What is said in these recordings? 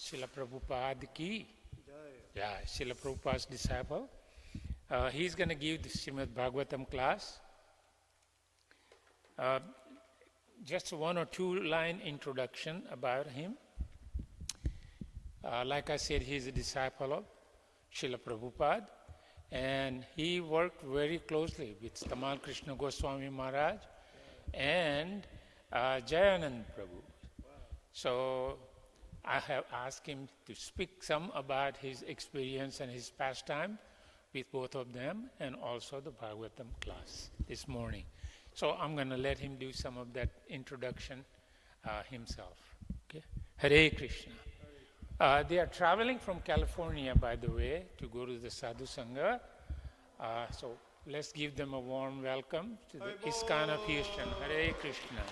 Srila Prabhupada ki. Yeah, Srila Prabhupada's disciple. He's going to give the Srimad Bhagavatam class. Just one or two line introduction about him. Like I said, he's a disciple of Srila Prabhupada, and he worked very closely with Tamal Krishna Goswami Maharaj and Jayanand Prabhu. So I have asked him to speak some about his experience and his pastime with both of them, and also the Bhagavatam class this morning. So I'm going to let him do some of that introduction himself. Okay? Hare Krishna. They are traveling from California, by the way, to go to the Sadhu Sangha. So let's give them a warm welcome to the ISKCON of Houston. Hare Krishna.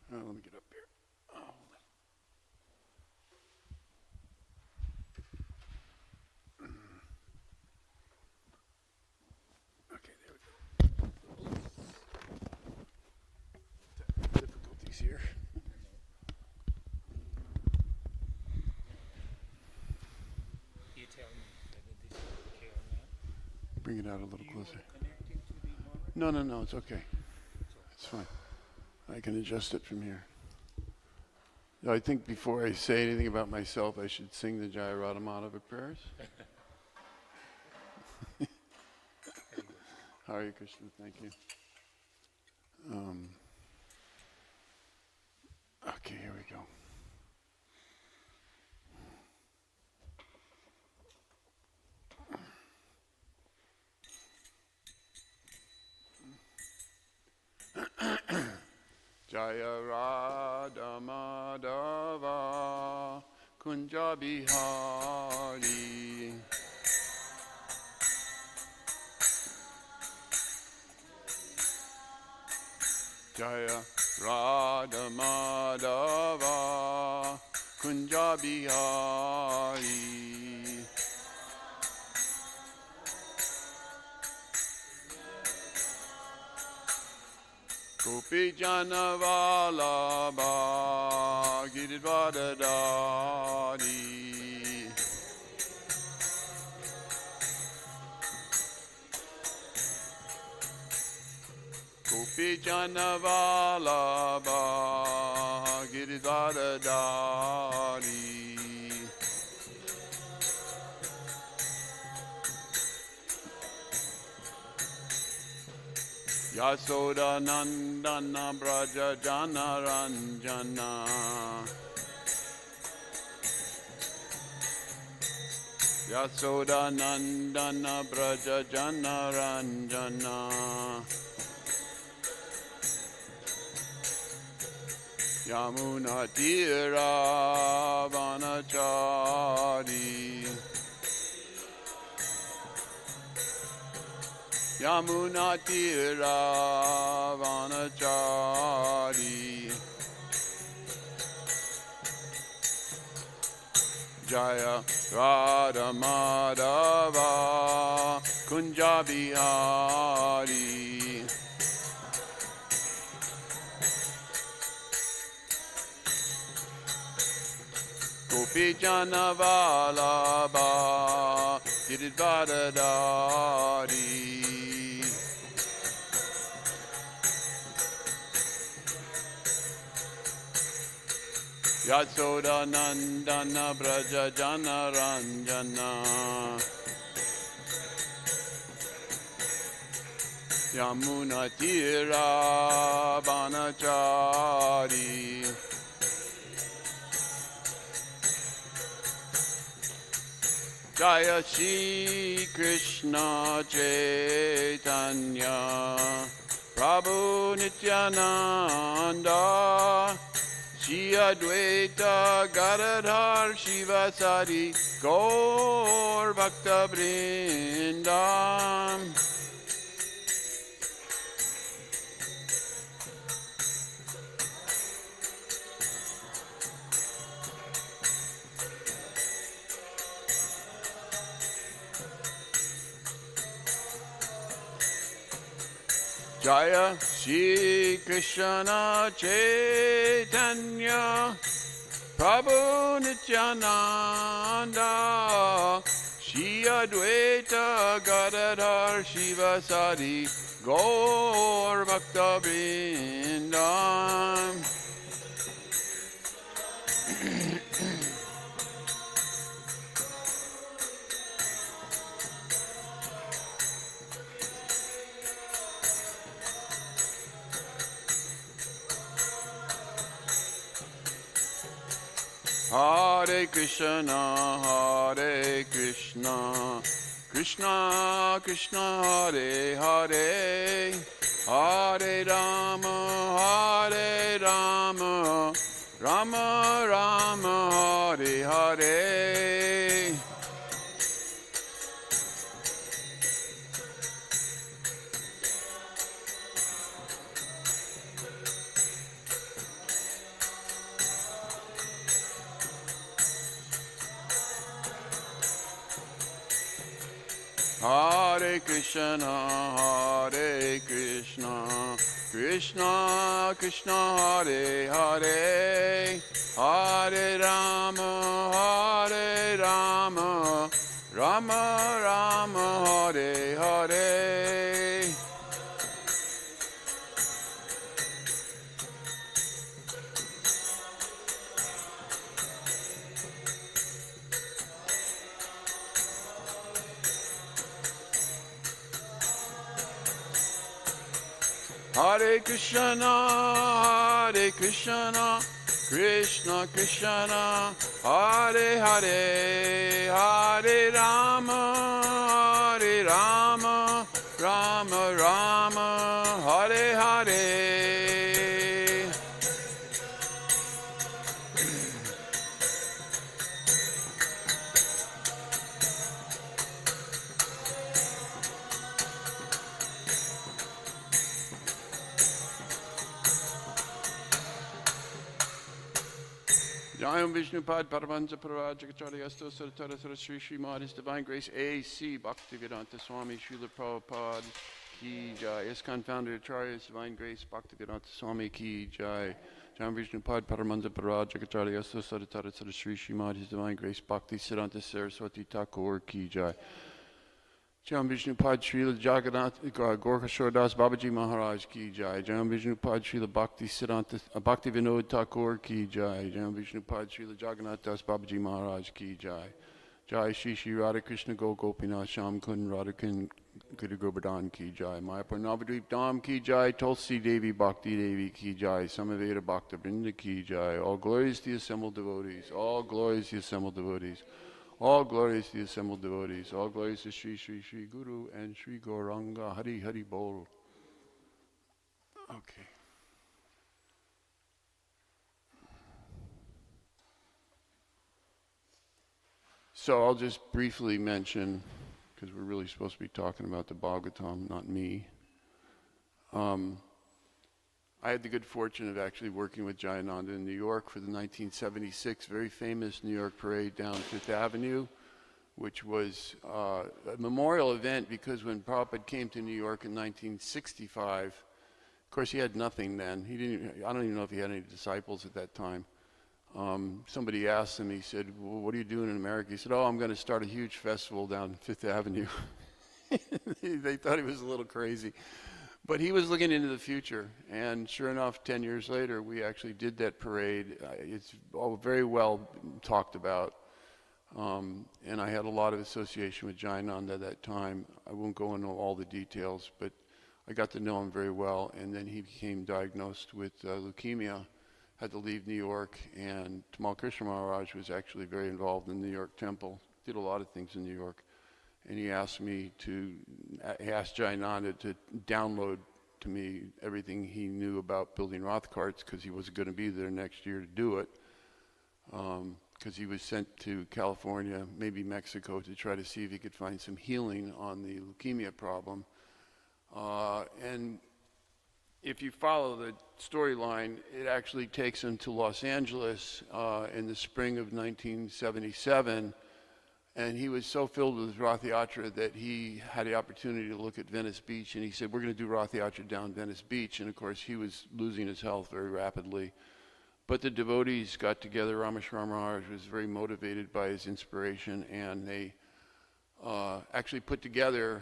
Let me get up here. Oh. Okay, there we go. Difficulties here. You tell me whether this is okay or not. Bring it out a little Do you closer. want to connect it to the monitor? No, it's okay. It's fine. I can adjust it from here. I think before I say anything about myself, I should sing the Jaya Radha Madhava prayers. Hare Krishna, thank you. Okay, here we go. Jaya Radha Madhava Kunja Bihari Jaya Radha Madhava Kunja Bihari Gopi Jana Vallabha Giridvaradari Gopi Jana Vallabha Giridvaradari Yasoda Nandana Braja Jana Ranjana Yasoda Nandana Braja Jana Ranjana Yamuna Tira Vanachari Yamuna Tira Vanachari Jaya Radha Madhava Kunja Bihari Gopi Jana Vallabha Giridvaradari Yasoda Nandana Braja Jana Ranjana Yamuna Tira Vanachari Jaya Shri Krishna Chaitanya Prabhu Nityananda Shri Advaita Gadadhar Shivasari Gaur Bhakta Vrindam Jaya Shri Krishna Chaitanya Prabhu Nityananda Shri Advaita Gadadhar Shivasadi Gaur Bhakta Vrindam. Hare Krishna, Hare Krishna, Krishna Krishna, Hare Hare, Hare Rama, Hare Rama, Rama Rama, Hare Hare. Hare Krishna, Hare Krishna, Krishna Krishna, Hare Hare, Hare Rama, Hare Rama, Rama Rama, Hare Hare. Hare Krishna, Hare Krishna, Krishna Krishna, Hare Hare, Hare Rama, Hare Rama, Rama Rama, Hare Hare. Jayam Vishnupad Paramahansa Parajakacarya Asto Saratara Sara Sri Srimad His Divine Grace A.C. Bhaktivedanta Swami Srila Prabhupada Ki Jai. ISKCON Founder Acharya His Divine Grace Bhaktivedanta Swami Ki Jai. Jayam Vishnupad Paramahansa Parajakacarya Asto Saratara Sara Sri Srimad His Divine Grace Bhakti Siddhanta Saraswati Thakur Ki Jai. Jayam Vishnupad Srila Jagannath Gorkha Das Babaji Maharaj Ki Jai. Jayam Vishnupad Srila Bhakti Vinod Thakur Ki Jai. Jayam Vishnupad Srila Jagannath Das Babaji Maharaj Ki Jai. Jai Shri Shri Radha Krishna Go Gopinath Sham Kun Radha Guru Govardhan Ki Jai. Mayapur Navadvip Dham Ki Jai. Tulsi Devi Bhakti Devi Ki Jai. Samaveda Bhakta Vrinda Ki Jai. All glories to the assembled devotees. All glories to the assembled devotees. All glories to the assembled devotees. All glories to Sri Sri Sri Guru and Sri Gauranga. Hari Hari Bol. Okay. So I'll just briefly mention, because we're really supposed to be talking about the Bhagavatam, not me. I had the good fortune of actually working with Jayananda in New York for the 1976 very famous New York parade down Fifth Avenue, which was a memorial event because when Prabhupada came to New York in 1965, of course he had nothing then. I don't even know if he had any disciples at that time. Somebody asked him, he said, well, what are you doing in America? He said, oh, I'm going to start a huge festival down Fifth Avenue. They thought he was a little crazy. But he was looking into the future, and sure enough, 10 years later, we actually did that parade. It's all very well talked about, and I had a lot of association with Jayananda at that time. I won't go into all the details, but I got to know him very well, and then he became diagnosed with leukemia, had to leave New York, and Tamal Krishna Maharaj was actually very involved in the New York Temple, did a lot of things in New York. And he asked Jayananda to download to me everything he knew about building Rath carts because he was going to be there next year to do it. Because he was sent to California, maybe Mexico, to try to see if he could find some healing on the leukemia problem. And if you follow the storyline, it actually takes him to Los Angeles in the spring of 1977. And he was so filled with Rath Yatra that he had the opportunity to look at Venice Beach, and he said, we're going to do Rath Yatra down Venice Beach. And of course, he was losing his health very rapidly. But the devotees got together. Rameshwar Maharaj was very motivated by his inspiration, and they actually put together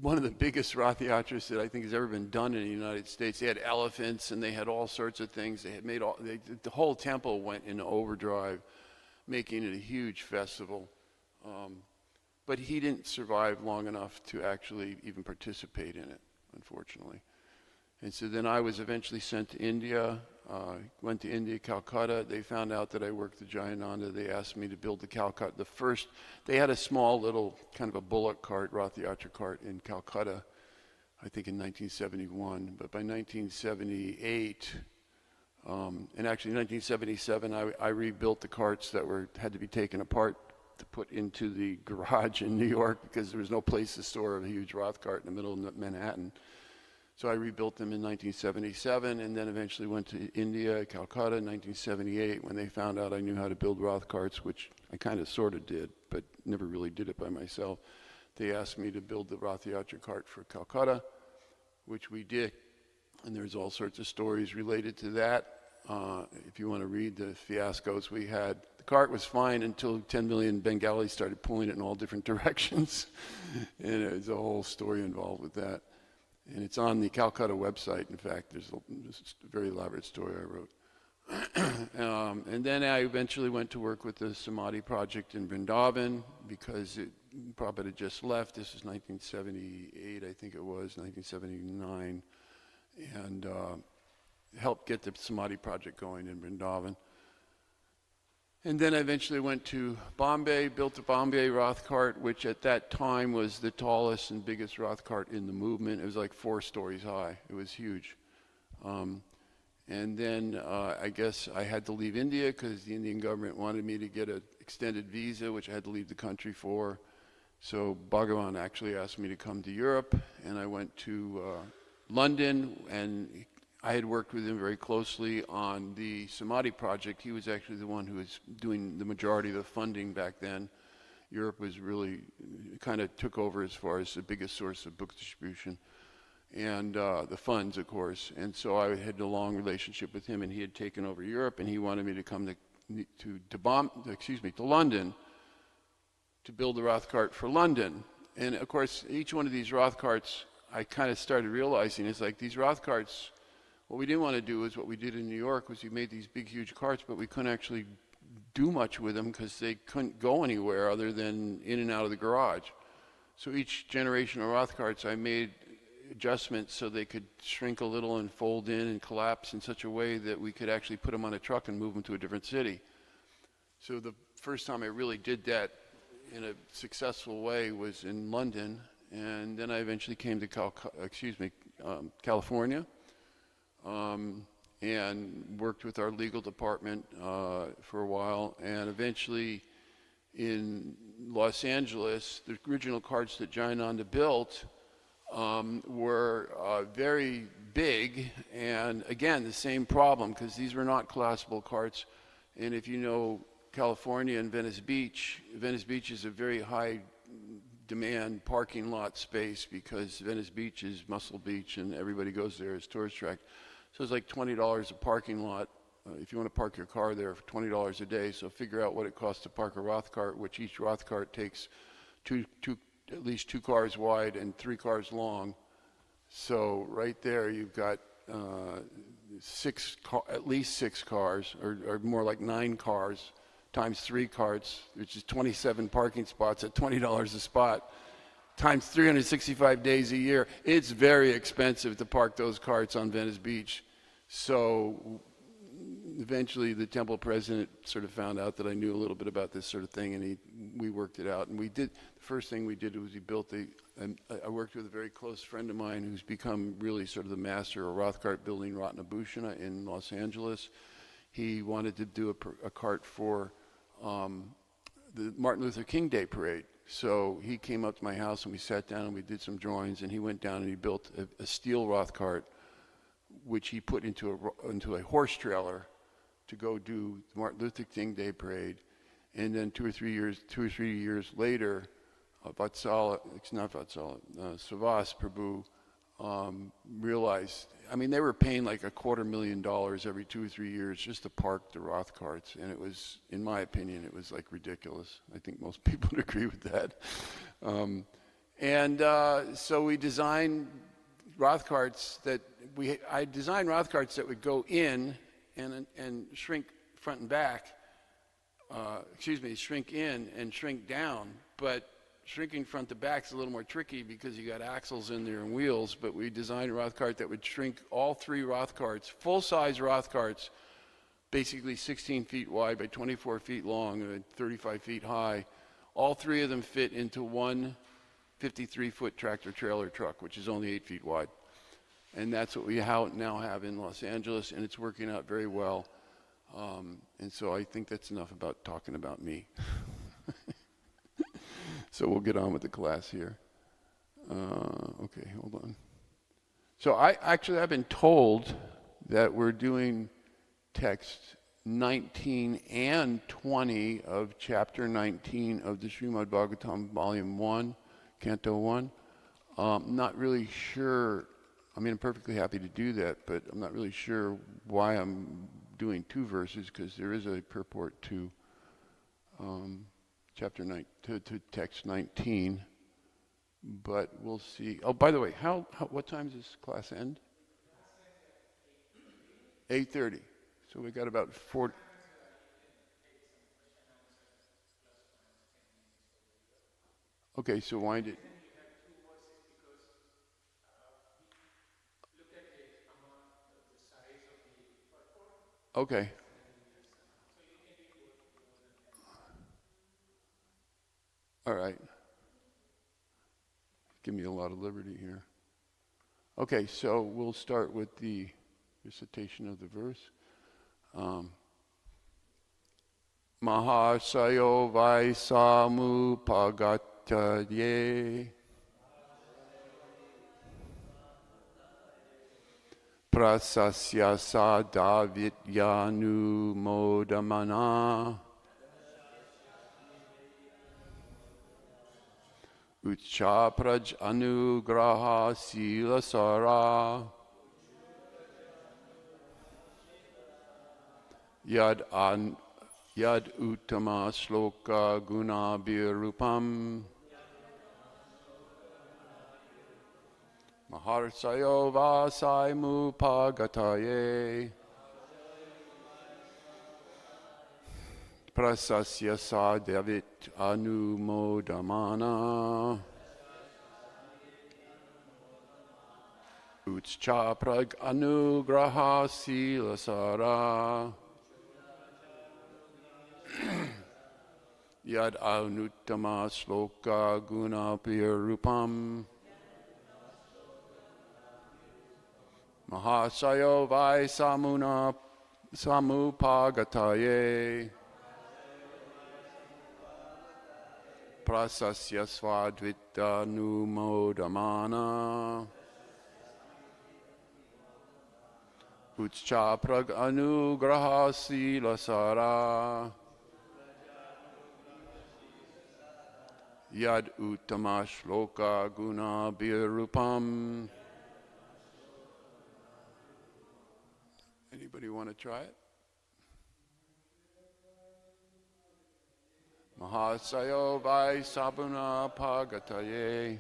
one of the biggest Rath Yatras that I think has ever been done in the United States. They had elephants, and they had all sorts of things. They had made the whole temple went into overdrive, making it a huge festival. But he didn't survive long enough to actually even participate in it, unfortunately. And so then I was eventually sent to India, went to India, Calcutta. They found out that I worked with Jayananda. They asked me to build the Calcutta. They had a small little kind of a bullock cart, Rath Yatra cart in Calcutta, I think in 1971. But by 1978, and actually in 1977, I rebuilt the carts that had to be taken apart to put into the garage in New York because there was no place to store a huge Rath cart in the middle of Manhattan. So I rebuilt them in 1977, and then eventually went to India, Calcutta in 1978 when they found out I knew how to build Rath carts, which I kind of sort of did, but never really did it by myself. They asked me to build the Rath Yatra cart for Calcutta, which we did. And there's all sorts of stories related to that. If you want to read the fiascos we had, the cart was fine until 10 million Bengalis started pulling it in all different directions. And there's a whole story involved with that. And it's on the Calcutta website. In fact, there's a very elaborate story I wrote. And then I eventually went to work with the Samadhi project in Vrindavan because Prabhupada had just left. This was 1978, I think it was, 1979. And helped get the Samadhi project going in Vrindavan. And then I eventually went to Bombay, built the Bombay Rath cart, which at that time was the tallest and biggest Rath cart in the movement. It was like 4 stories high. It was huge. And then I guess I had to leave India because the Indian government wanted me to get an extended visa, which I had to leave the country for. So Bhagavan actually asked me to come to Europe, and I went to London, and I had worked with him very closely on the Samadhi project. He was actually the one who was doing the majority of the funding back then. Europe was really kind of took over as far as the biggest source of book distribution and the funds, of course. And so I had a long relationship with him, and he had taken over Europe, and he wanted me to come to London to build the Rath cart for London. And of course, each one of these Rath carts, I kind of started realizing it's like these Rath carts. What we didn't want to do is what we did in New York was we made these big, huge carts, but we couldn't actually do much with them because they couldn't go anywhere other than in and out of the garage. So each generation of Rath carts, I made adjustments so they could shrink a little and fold in and collapse in such a way that we could actually put them on a truck and move them to a different city. So the first time I really did that in a successful way was in London, and then I eventually came to California. And worked with our legal department for a while, and eventually in Los Angeles, the original carts that Jayananda built were very big, and again, the same problem, because these were not collapsible carts. And if you know California and Venice Beach is a very high demand parking lot space because Venice Beach is Muscle Beach and everybody goes there as tourist track. So it's like $20 a parking lot if you want to park your car there for $20 a day. So figure out what it costs to park a Rath cart, which each Rath cart takes at least 2 cars wide and 3 cars long. So right there you've got at least 6 cars, or more like 9 cars, times 3 carts, which is 27 parking spots at $20 a spot, times 365 days a year. It's very expensive to park those carts on Venice Beach. So eventually the temple president sort of found out that I knew a little bit about this sort of thing, and we worked it out. And the first thing we did was I worked with a very close friend of mine who's become really sort of the master of Rath cart building, Ratnabhushan, in Los Angeles. He wanted to do a cart for the Martin Luther King Day parade. So he came up to my house and we sat down and we did some drawings, and he went down and he built a steel Rath cart, which he put into a horse trailer to go do the Martin Luther King Day parade. And then 2 or 3 years later, Vatsala, it's not Vatsala, Savas Prabhu realized, I mean, they were paying like $250,000 every 2 or 3 years just to park the Roth carts. And it was, in my opinion, it was like ridiculous. I think most people would agree with that. So we designed Roth carts I designed Roth carts that would go in and shrink front and back. Shrink in and shrink down, but shrinking front to back is a little more tricky because you got axles in there and wheels, but we designed a Roth cart that would shrink all 3 Roth carts, full-size Roth carts, basically 16 feet wide by 24 feet long and 35 feet high. All 3 of them fit into one 53-foot tractor-trailer truck, which is only 8 feet wide. And that's what we now have in Los Angeles, and it's working out very well. And so I think that's enough about talking about me. So we'll get on with the class here. Okay, hold on. So I've been told that we're doing text 19 and 20 of chapter 19 of the Srimad Bhagavatam, volume 1, canto 1. Not really sure. I mean, I'm perfectly happy to do that, but I'm not really sure why I'm doing 2 verses, because there is a purport to chapter 9 to text 19, but we'll see. Oh, by the way, what time does this class end? 8:30. So we got about 40. Okay, so wind it. Okay. All right. Give me a lot of liberty here. Okay, so we'll start with the recitation of the verse. Mahasayo Vaisamu Pagataye Prasasya Sadavityanu Modamana Uchapraj Anugraha Silasara Yad Uttama Shloka Guna Birupam Maharsayo Vasai Mupagataye Prasasya Sadavit Anumodamana Uchaprag Anugraha Silasara Yad Anuttama Shloka Guna Pirupam Mahasayo Vai Samupagataye Prasasya Svadvita Numodamana Uchaprag Anugraha Silasara Yad Uttama Shloka Guna Birupam. Anybody want to try it? Mahasayo Vai Sabuna Pagataye.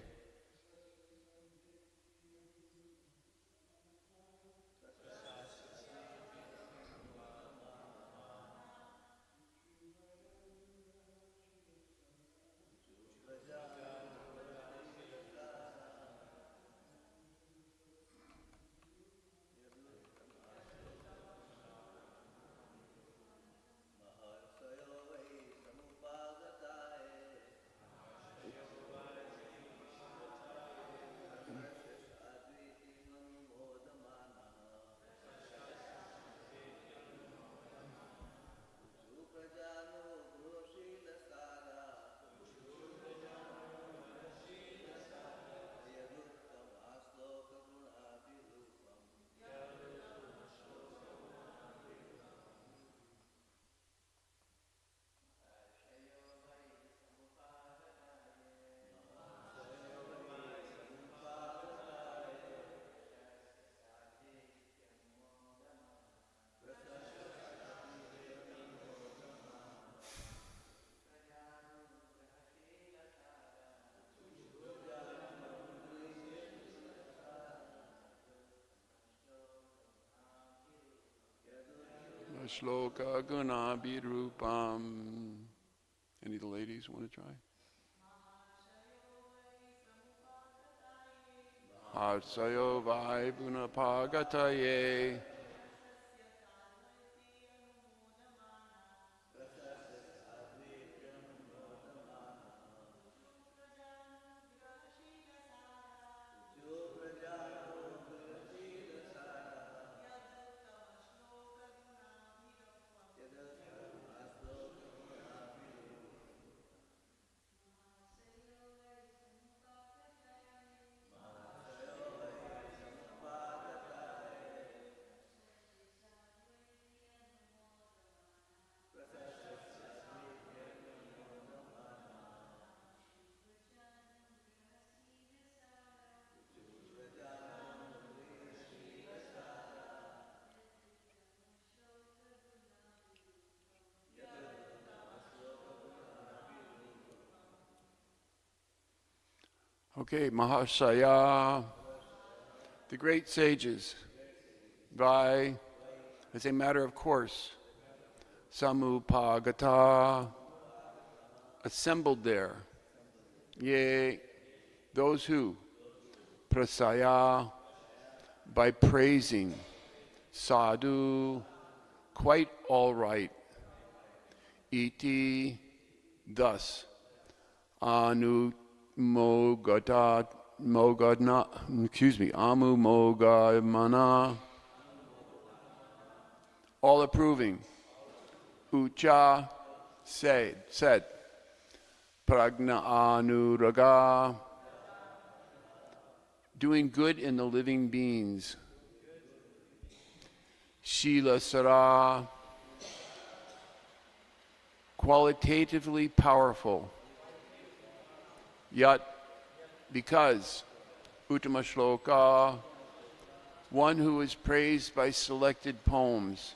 Shloka Guna Birupam. Any of the ladies want to try? Harsayo Vaibuna Pagataye. Okay, Mahashaya, the great sages, by, as a matter of course, Samupagata, assembled there. Yea, those who, Prasaya, by praising, Sadhu, quite all right, Iti, thus, Anu, Amu Mogamana, all approving. Ucha, said. Pragna Anuraga, doing good in the living beings. Shila Sara, qualitatively powerful. Yet, because Uttama Shloka, one who is praised by selected poems,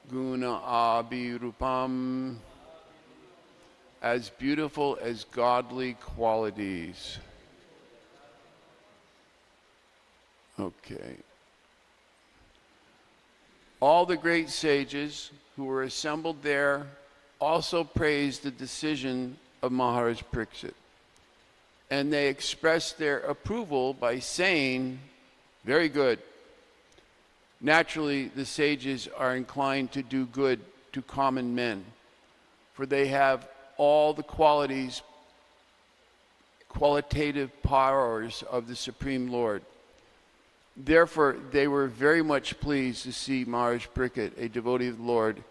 Guna Abhirupam, as beautiful as godly qualities. Okay. All the great sages who were assembled there also praised the decision of Maharaj Pariksit. And they expressed their approval by saying, very good. Naturally, the sages are inclined to do good to common men, for they have all the qualitative powers of the Supreme Lord. Therefore, they were very much pleased to see Maharaj Pariksit, a devotee of the Lord,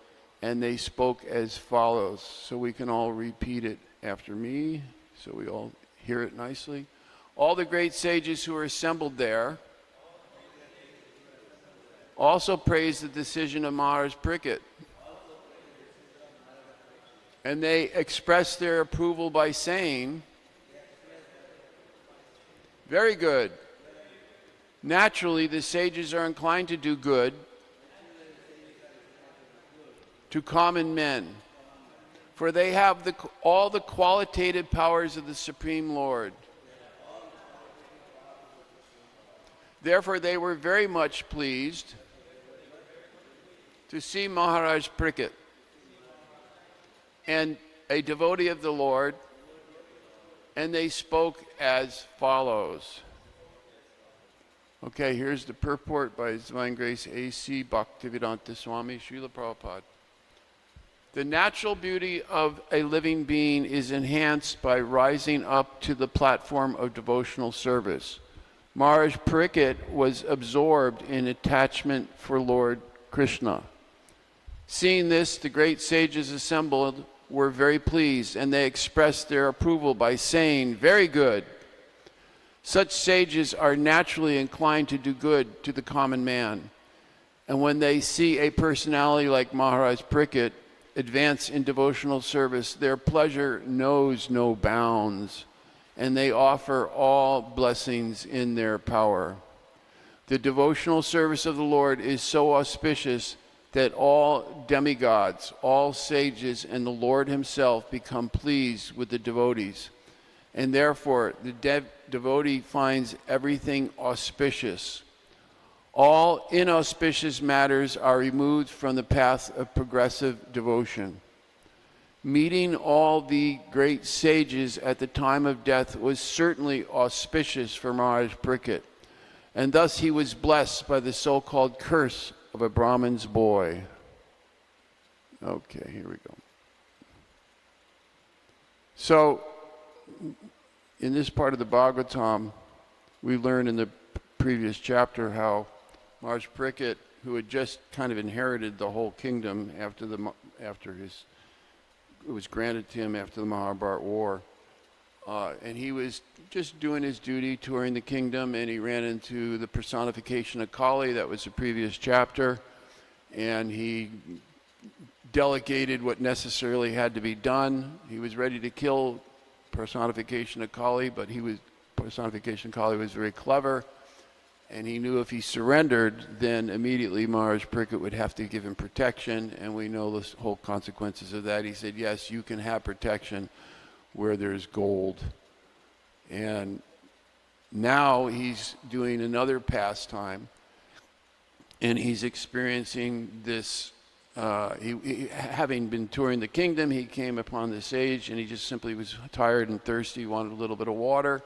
and they spoke as follows. So we can all repeat it after me, so we all hear it nicely. All the great sages who are assembled there also praised the decision of Maharaj Pariksit. And they expressed their approval by saying, very good. Naturally, the sages are inclined to do good to common men, for they have all the qualitative powers of the Supreme Lord. Therefore, they were very much pleased to see Maharaj Pariksit, and a devotee of the Lord, and they spoke as follows. Okay, here's the purport by His Divine Grace A.C. Bhaktivedanta Swami Srila Prabhupada. The natural beauty of a living being is enhanced by rising up to the platform of devotional service. Maharaj Pariksit was absorbed in attachment for Lord Krishna. Seeing this, the great sages assembled were very pleased, and they expressed their approval by saying, very good. Such sages are naturally inclined to do good to the common man. And when they see a personality like Maharaj Pariksit advance in devotional service, their pleasure knows no bounds, and they offer all blessings in their power. The devotional service of the Lord is so auspicious that all demigods, all sages, and the Lord himself become pleased with the devotees. And therefore, the devotee finds everything auspicious. All inauspicious matters are removed from the path of progressive devotion. Meeting all the great sages at the time of death was certainly auspicious for Maharaj Parikshit, and thus he was blessed by the so-called curse of a Brahmin's boy. Okay, here we go. So, in this part of the Bhagavatam, we learned in the previous chapter how Maharaj Parikshit, who had just kind of inherited the whole kingdom it was granted to him after the Mahabharata War, and he was just doing his duty, touring the kingdom, and he ran into the personification of Kali. That was the previous chapter, and he delegated what necessarily had to be done. He was ready to kill personification of Kali, but personification of Kali was very clever, and he knew if he surrendered, then immediately Maharaj Parikshit would have to give him protection, and we know the whole consequences of that. He said, yes, you can have protection where there's gold. And now he's doing another pastime, and he's experiencing this. Having been touring the kingdom, he came upon this sage, and he just simply was tired and thirsty, wanted a little bit of water.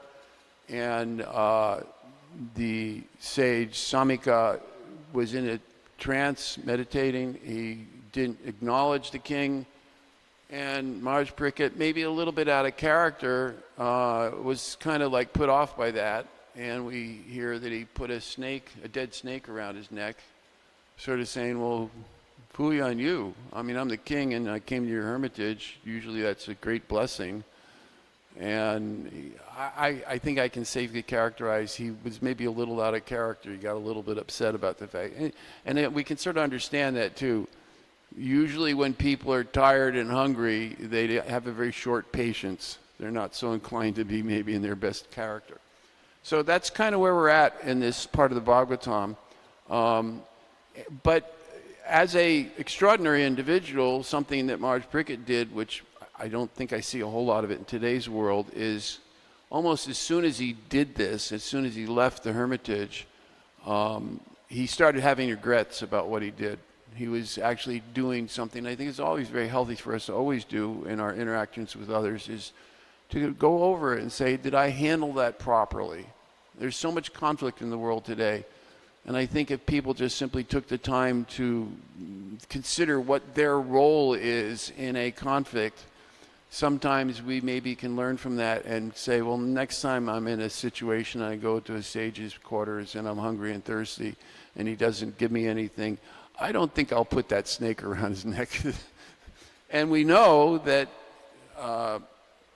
And the sage Samika was in a trance, meditating. He didn't acknowledge the king. And Maharaj Parikshit, maybe a little bit out of character, was kind of like put off by that. And we hear that he put a dead snake around his neck, sort of saying, well, phooey on you. I mean, I'm the king and I came to your hermitage. Usually that's a great blessing. And I think I can safely characterize he was maybe a little out of character. He got a little bit upset about the fact. And we can sort of understand that too. Usually when people are tired and hungry, they have a very short patience. They're not so inclined to be maybe in their best character. So that's kind of where we're at in this part of the Bhagavatam. But as a extraordinary individual, something that Maharaj Parikshit did, which I don't think I see a whole lot of it in today's world, is almost as soon as he did this, as soon as he left the hermitage, he started having regrets about what he did. He was actually doing something I think is always very healthy for us to always do in our interactions with others, is to go over it and say, did I handle that properly? There's so much conflict in the world today. And I think if people just simply took the time to consider what their role is in a conflict, sometimes we maybe can learn from that and say, well, next time I'm in a situation, I go to a sage's quarters and I'm hungry and thirsty and he doesn't give me anything, I don't think I'll put that snake around his neck. And we know that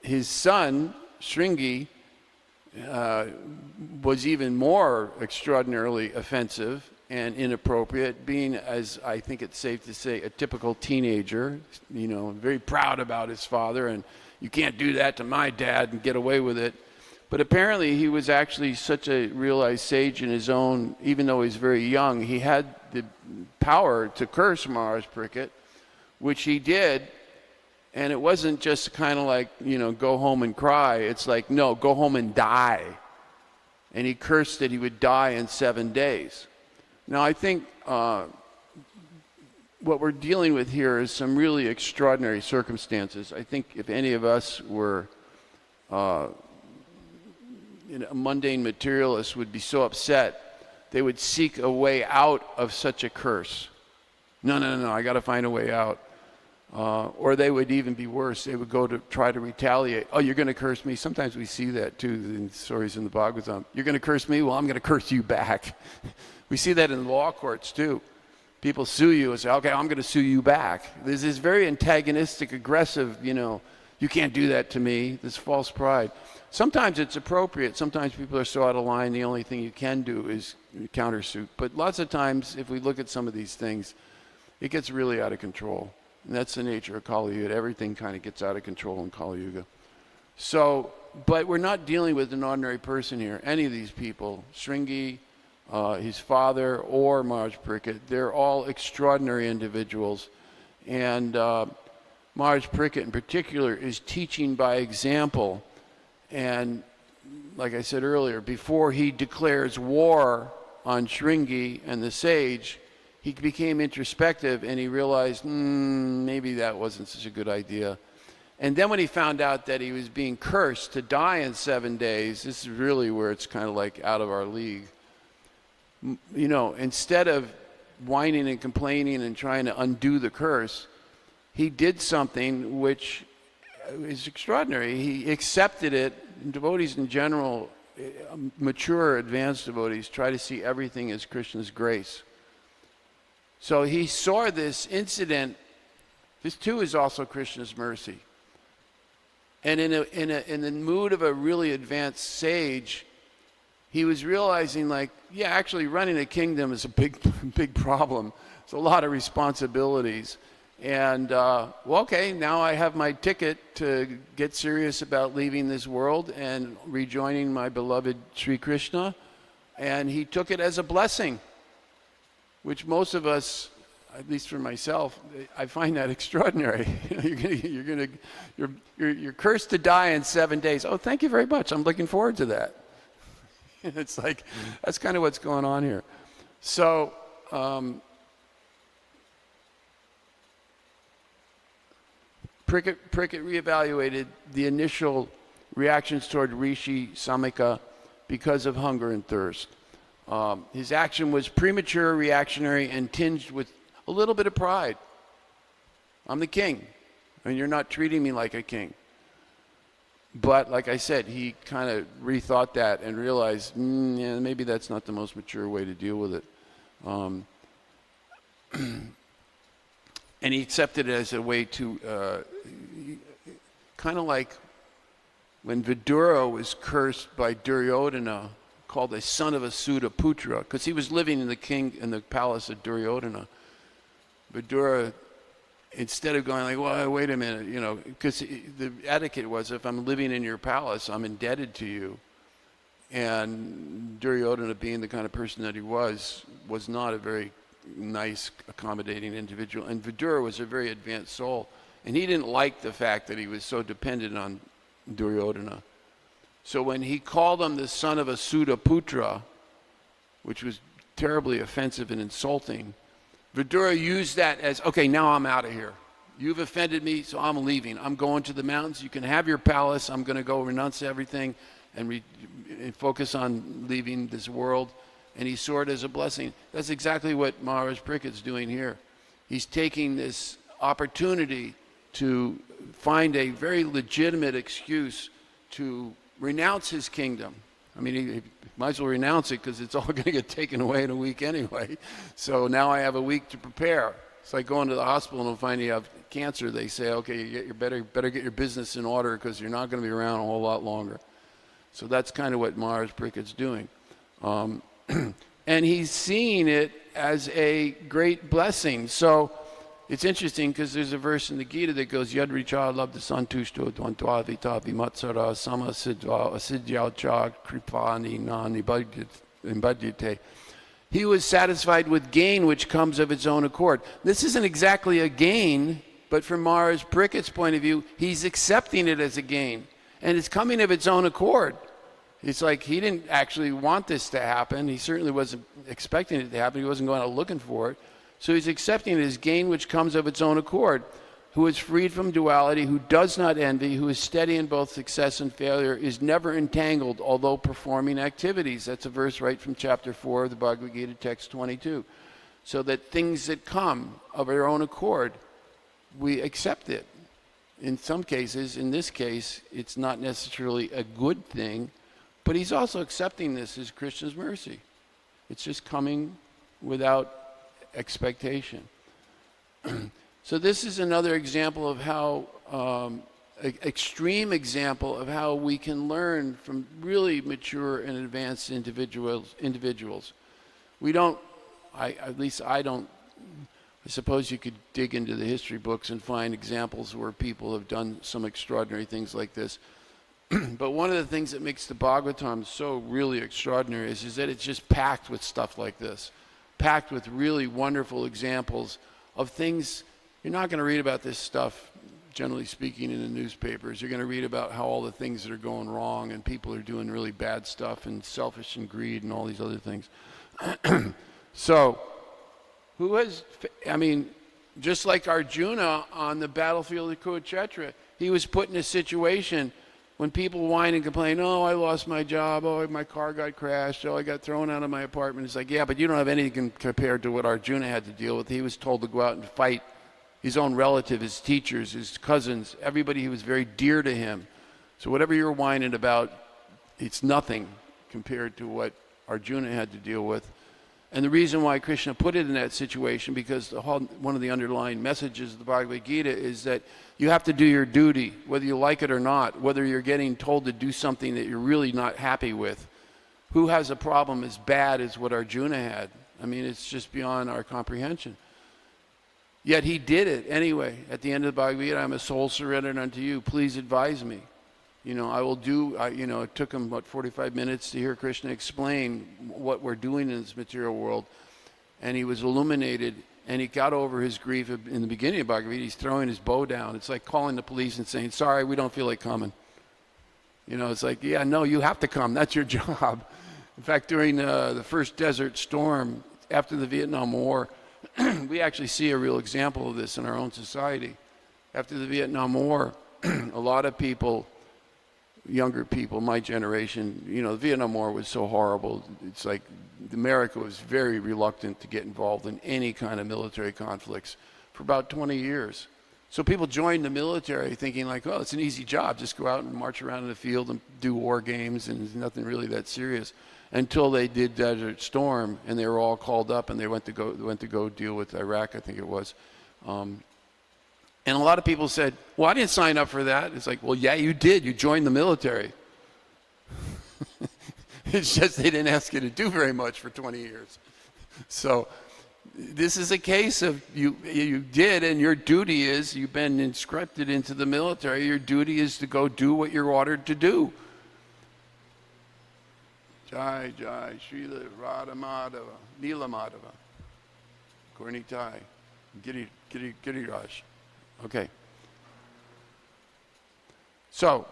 his son, Shringi, was even more extraordinarily offensive and inappropriate, being, as I think it's safe to say, a typical teenager, very proud about his father, and you can't do that to my dad and get away with it. But apparently he was actually such a realized sage in his own, even though he's very young, he had the power to curse Maharaj Parikshit, which he did. And it wasn't just kind of like, go home and cry. It's like, no, go home and die. And he cursed that he would die in 7 days. Now, I think what we're dealing with here is some really extraordinary circumstances. I think if any of us were a mundane materialist would be so upset, they would seek a way out of such a curse. No, I got to find a way out. Or they would even be worse. They would go to try to retaliate. Oh, you're going to curse me? Sometimes we see that too in stories in the Bhagavatam. You're going to curse me? Well, I'm going to curse you back. We see that in law courts too. People sue you and say, okay, I'm going to sue you back. There's this very antagonistic, aggressive, you can't do that to me, this false pride. Sometimes it's appropriate. Sometimes people are so out of line, the only thing you can do is countersuit. But lots of times, if we look at some of these things, it gets really out of control. And that's the nature of Kali Yuga. Everything kind of gets out of control in Kali Yuga. So, but we're not dealing with an ordinary person here. Any of these people, Shringi, his father, or Maharaj Parikshit, they're all extraordinary individuals. And Maharaj Parikshit in particular is teaching by example. And like I said earlier, before he declares war on Shringi and the sage, he became introspective and he realized, maybe that wasn't such a good idea. And then when he found out that he was being cursed to die in 7 days, this is really where it's kind of like out of our league. You know, instead of whining and complaining and trying to undo the curse, he did something which is extraordinary. He accepted it. Devotees in general, mature, advanced devotees, try to see everything as Krishna's grace. So he saw this incident. This too is also Krishna's mercy. And in the mood of a really advanced sage, he was realizing, like, yeah, actually running a kingdom is a big problem. It's a lot of responsibilities. And, well, okay, now I have my ticket to get serious about leaving this world and rejoining my beloved Sri Krishna. And he took it as a blessing, which most of us, at least for myself, I find that extraordinary. You're cursed to die in 7 days. Oh, thank you very much. I'm looking forward to that. It's like, that's kind of what's going on here. So, Prickett reevaluated the initial reactions toward Rishi Samika because of hunger and thirst. His action was premature, reactionary, and tinged with a little bit of pride. I'm the king, and you're not treating me like a king. But like I said, he kind of rethought that and realized, yeah, maybe that's not the most mature way to deal with it. And he accepted it as a way to, kind of like when Vidura was cursed by Duryodhana, called a son of a Sudha Putra, because he was living in the palace of Duryodhana. Vidura, instead of going like, well, wait a minute, you know, because the etiquette was, if I'm living in your palace, I'm indebted to you. And Duryodhana, being the kind of person that he was not a very nice, accommodating individual. And Vidura was a very advanced soul. And he didn't like the fact that he was so dependent on Duryodhana. So when he called him the son of a Sudha Putra, which was terribly offensive and insulting, Vidura used that as, okay, now I'm out of here. You've offended me, so I'm leaving. I'm going to the mountains. You can have your palace. I'm going to go renounce everything and focus on leaving this world. And he saw it as a blessing. That's exactly what Maharaj Prickett's doing here. He's taking this opportunity to find a very legitimate excuse to renounce his kingdom. I mean, he might as well renounce it because it's all going to get taken away in a week anyway. So now I have a week to prepare. It's like going to the hospital and finding you have cancer. They say, okay, you better get your business in order because you're not going to be around a whole lot longer. So that's kind of what Maharaj Prickett's doing. And he's seeing it as a great blessing. So it's interesting because there's a verse in the Gita that goes, Yad Richa Labda Santushto Dvantva Vita Vimatsara Sama Siddva Asiddhya Cha Kripani Na Nibadyate. He was satisfied with gain which comes of its own accord. This isn't exactly a gain, but from Maharaj Prickett's point of view, he's accepting it as a gain. And it's coming of its own accord. It's like he didn't actually want this to happen. He certainly wasn't expecting it to happen. He wasn't going out looking for it. So he's accepting it as gain which comes of its own accord, who is freed from duality, who does not envy, who is steady in both success and failure, is never entangled, although performing activities. That's a verse right from chapter 4 of the Bhagavad Gita, text 22. So that things that come of our own accord, we accept it. In some cases, in this case, it's not necessarily a good thing, but he's also accepting this as Krishna's mercy. It's just coming without expectation. So this is another example of how, extreme example of how we can learn from really mature and advanced individuals. We don't, at least I don't, I suppose you could dig into the history books and find examples where people have done some extraordinary things like this. But one of the things that makes the Bhagavatam so really extraordinary is that it's just packed with stuff like this. Packed with really wonderful examples of things. You're not going to read about this stuff, generally speaking, in the newspapers. You're going to read about how all the things that are going wrong and people are doing really bad stuff and selfish and greed and all these other things. So, who has, I mean, just like Arjuna on the battlefield of Kurukshetra, he was put in a situation when people whine and complain, oh, I lost my job, oh, my car got crashed, oh, I got thrown out of my apartment. It's like, yeah, but you don't have anything compared to what Arjuna had to deal with. He was told to go out and fight his own relative, his teachers, his cousins, everybody who was very dear to him. So whatever you're whining about, it's nothing compared to what Arjuna had to deal with. And the reason why Krishna put it in that situation, because one of the underlying messages of the Bhagavad Gita is that you have to do your duty, whether you like it or not, whether you're getting told to do something that you're really not happy with. Who has a problem as bad as what Arjuna had? I mean, it's just beyond our comprehension. Yet he did it anyway. At the end of the Bhagavad Gita, I'm a soul surrendered unto you. Please advise me. I will do, it took him, 45 minutes to hear Krishna explain what we're doing in this material world. And he was illuminated, and he got over his grief. In the beginning of Bhagavad Gita, he's throwing his bow down. It's like calling the police and saying, sorry, we don't feel like coming. It's like, yeah, no, you have to come. That's your job. In fact, during the first Desert Storm, after the Vietnam War, we actually see a real example of this in our own society. After the Vietnam War, a lot of people, younger people, my generation, the Vietnam War was so horrible. It's like America was very reluctant to get involved in any kind of military conflicts for about 20 years. So people joined the military thinking like, oh, it's an easy job. Just go out and march around in the field and do war games, and it's nothing really that serious. Until they did Desert Storm, and they were all called up, and they went to go deal with Iraq, I think it was. And a lot of people said, well, I didn't sign up for that. It's like, well, yeah, you did. You joined the military. It's just they didn't ask you to do very much for 20 years. So this is a case of you did, and your duty is, you've been inscripted into the military, your duty is to go do what you're ordered to do. Jai Jai Srila Radha Madhava, Neela Madhava, Kornitai, Giriraj. Okay. So,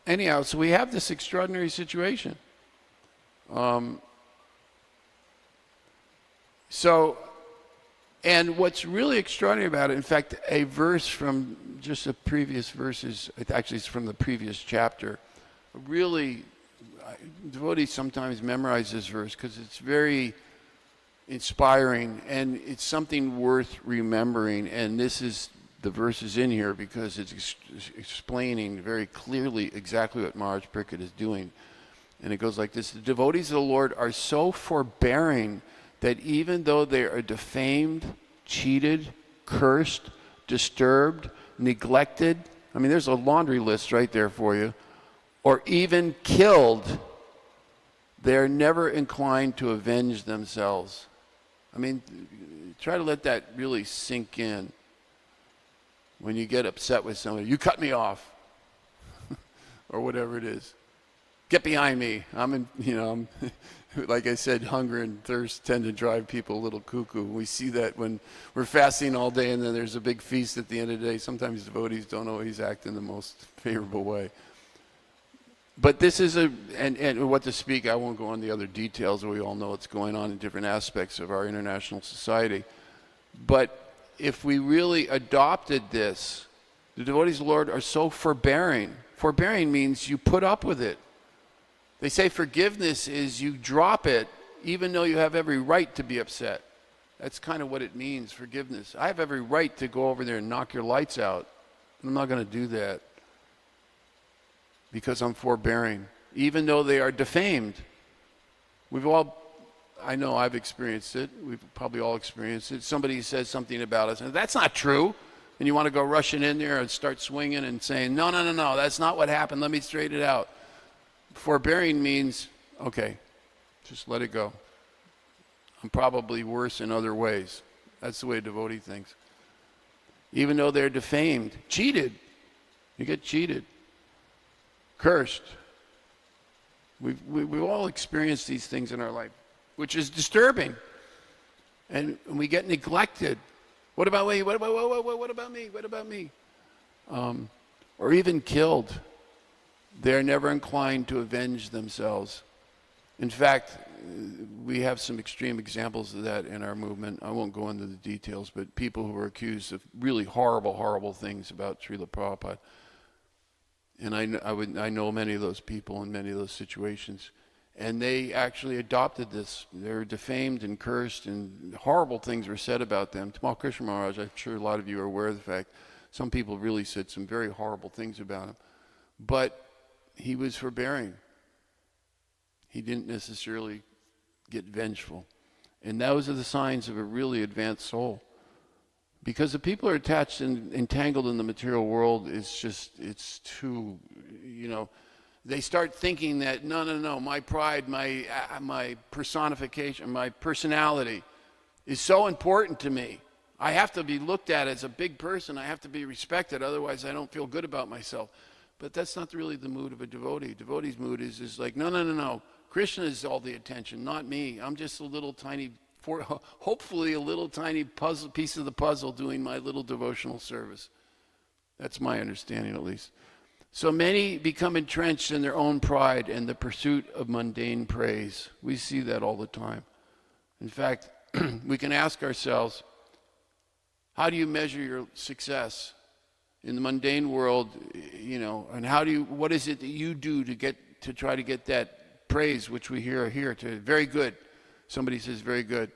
anyhow, so we have this extraordinary situation. And what's really extraordinary about it, in fact, a verse from just the previous verses, actually it's from the previous chapter, really, devotees sometimes memorize this verse because it's very inspiring and it's something worth remembering. And this is, the verse is in here because it's explaining very clearly exactly what Maharaj Pariksit is doing. And it goes like this: the devotees of the Lord are so forbearing that even though they are defamed, cheated, cursed, disturbed, neglected, I mean, there's a laundry list right there for you, or even killed, they are never inclined to avenge themselves. I mean, try to let that really sink in. When you get upset with somebody, you cut me off, or whatever it is. Get behind me. I'm like I said, hunger and thirst tend to drive people a little cuckoo. We see that when we're fasting all day and then there's a big feast at the end of the day. Sometimes devotees don't always act in the most favorable way. But this is and what to speak, I won't go on the other details. We all know what's going on in different aspects of our international society. But if we really adopted this, the devotees of the Lord are so forbearing. Forbearing means you put up with it. They say forgiveness is you drop it even though you have every right to be upset. That's kind of what it means, forgiveness. I have every right to go over there and knock your lights out. I'm not going to do that because I'm forbearing, even though they are defamed. I know I've experienced it. We've probably all experienced it. Somebody says something about us, and that's not true. And you want to go rushing in there and start swinging and saying, no, that's not what happened. Let me straighten it out. Forbearing means, okay, just let it go. I'm probably worse in other ways. That's the way a devotee thinks. Even though they're defamed, cheated. You get cheated. Cursed. We've all experienced these things in our life, which is disturbing. And we get neglected. What about me? What about me? What about me? Or even killed. They're never inclined to avenge themselves. In fact, we have some extreme examples of that in our movement. I won't go into the details, but people who are accused of really horrible, horrible things about Srila Prabhupada. And I know many of those people in many of those situations. And they actually adopted this. They were defamed and cursed, and horrible things were said about them. Tamal Krishna Maharaj, I'm sure a lot of you are aware of the fact, some people really said some very horrible things about him. But he was forbearing. He didn't necessarily get vengeful. And those are the signs of a really advanced soul. Because the people are attached and entangled in the material world, it's too, they start thinking that, no, my pride, my personification, my personality is so important to me. I have to be looked at as a big person. I have to be respected. Otherwise, I don't feel good about myself. But that's not really the mood of a devotee. Devotee's mood is like, no. Krishna is all the attention, not me. I'm just a little tiny, hopefully a little tiny piece of the puzzle doing my little devotional service. That's my understanding, at least. So many become entrenched in their own pride and the pursuit of mundane praise. We see that all the time. In fact, we can ask ourselves, how do you measure your success in the mundane world, and what is it that you do to try to get that praise, which we hear here, to very good. Somebody says very good.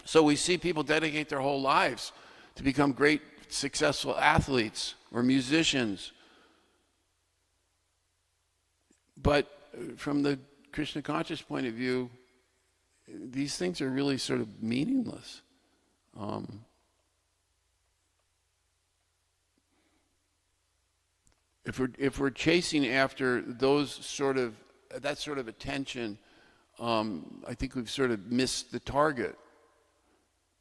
So we see people dedicate their whole lives to become great, successful athletes or musicians. But from the Krishna conscious point of view, these things are really sort of meaningless. If we're chasing after that sort of attention, I think we've sort of missed the target.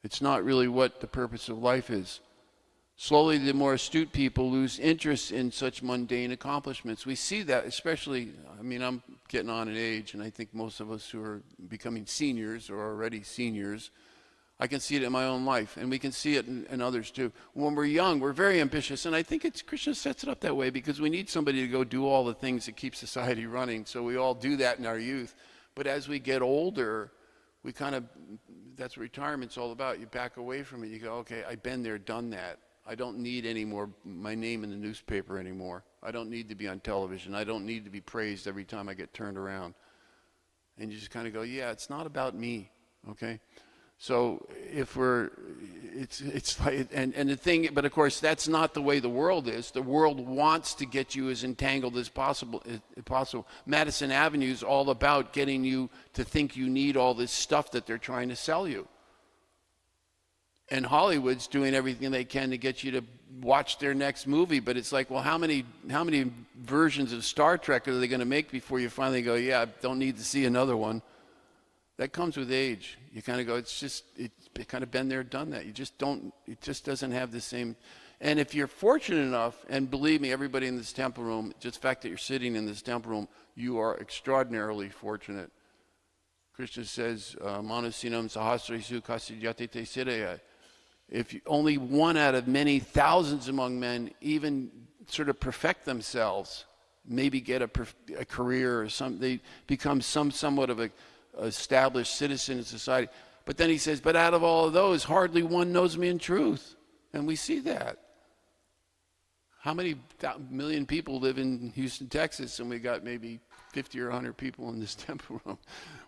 It's not really what the purpose of life is. Slowly, the more astute people lose interest in such mundane accomplishments. We see that, especially, I'm getting on in age, and I think most of us who are becoming seniors or already seniors, I can see it in my own life, and we can see it in others too. When we're young, we're very ambitious, and I think Krishna sets it up that way because we need somebody to go do all the things that keep society running, so we all do that in our youth. But as we get older, we that's what retirement's all about. You back away from it, you go, okay, I've been there, done that. I don't need any more my name in the newspaper anymore. I don't need to be on television. I don't need to be praised every time I get turned around. And you just kind of go, yeah, it's not about me, okay? So if it's like, and the thing, but of course that's not the way the world is. The world wants to get you as entangled as possible. Madison Avenue is all about getting you to think you need all this stuff that they're trying to sell you. And Hollywood's doing everything they can to get you to watch their next movie, but it's like, well, how many versions of Star Trek are they going to make before you finally go, yeah, I don't need to see another one? That comes with age. You kind of go, it's kind of been there, done that. It just doesn't have the same. And if you're fortunate enough, and believe me, everybody in this temple room, just the fact that you're sitting in this temple room, you are extraordinarily fortunate. Krishna says, Manusinam sahasrisu kasidyate te siddhaya. If only one out of many thousands among men even sort of perfect themselves, maybe get a career or they become somewhat of a established citizen in society. But then he says, but out of all of those, hardly one knows me in truth. And we see that. How many million people live in Houston, Texas, and we got maybe 50 or 100 people in this temple room?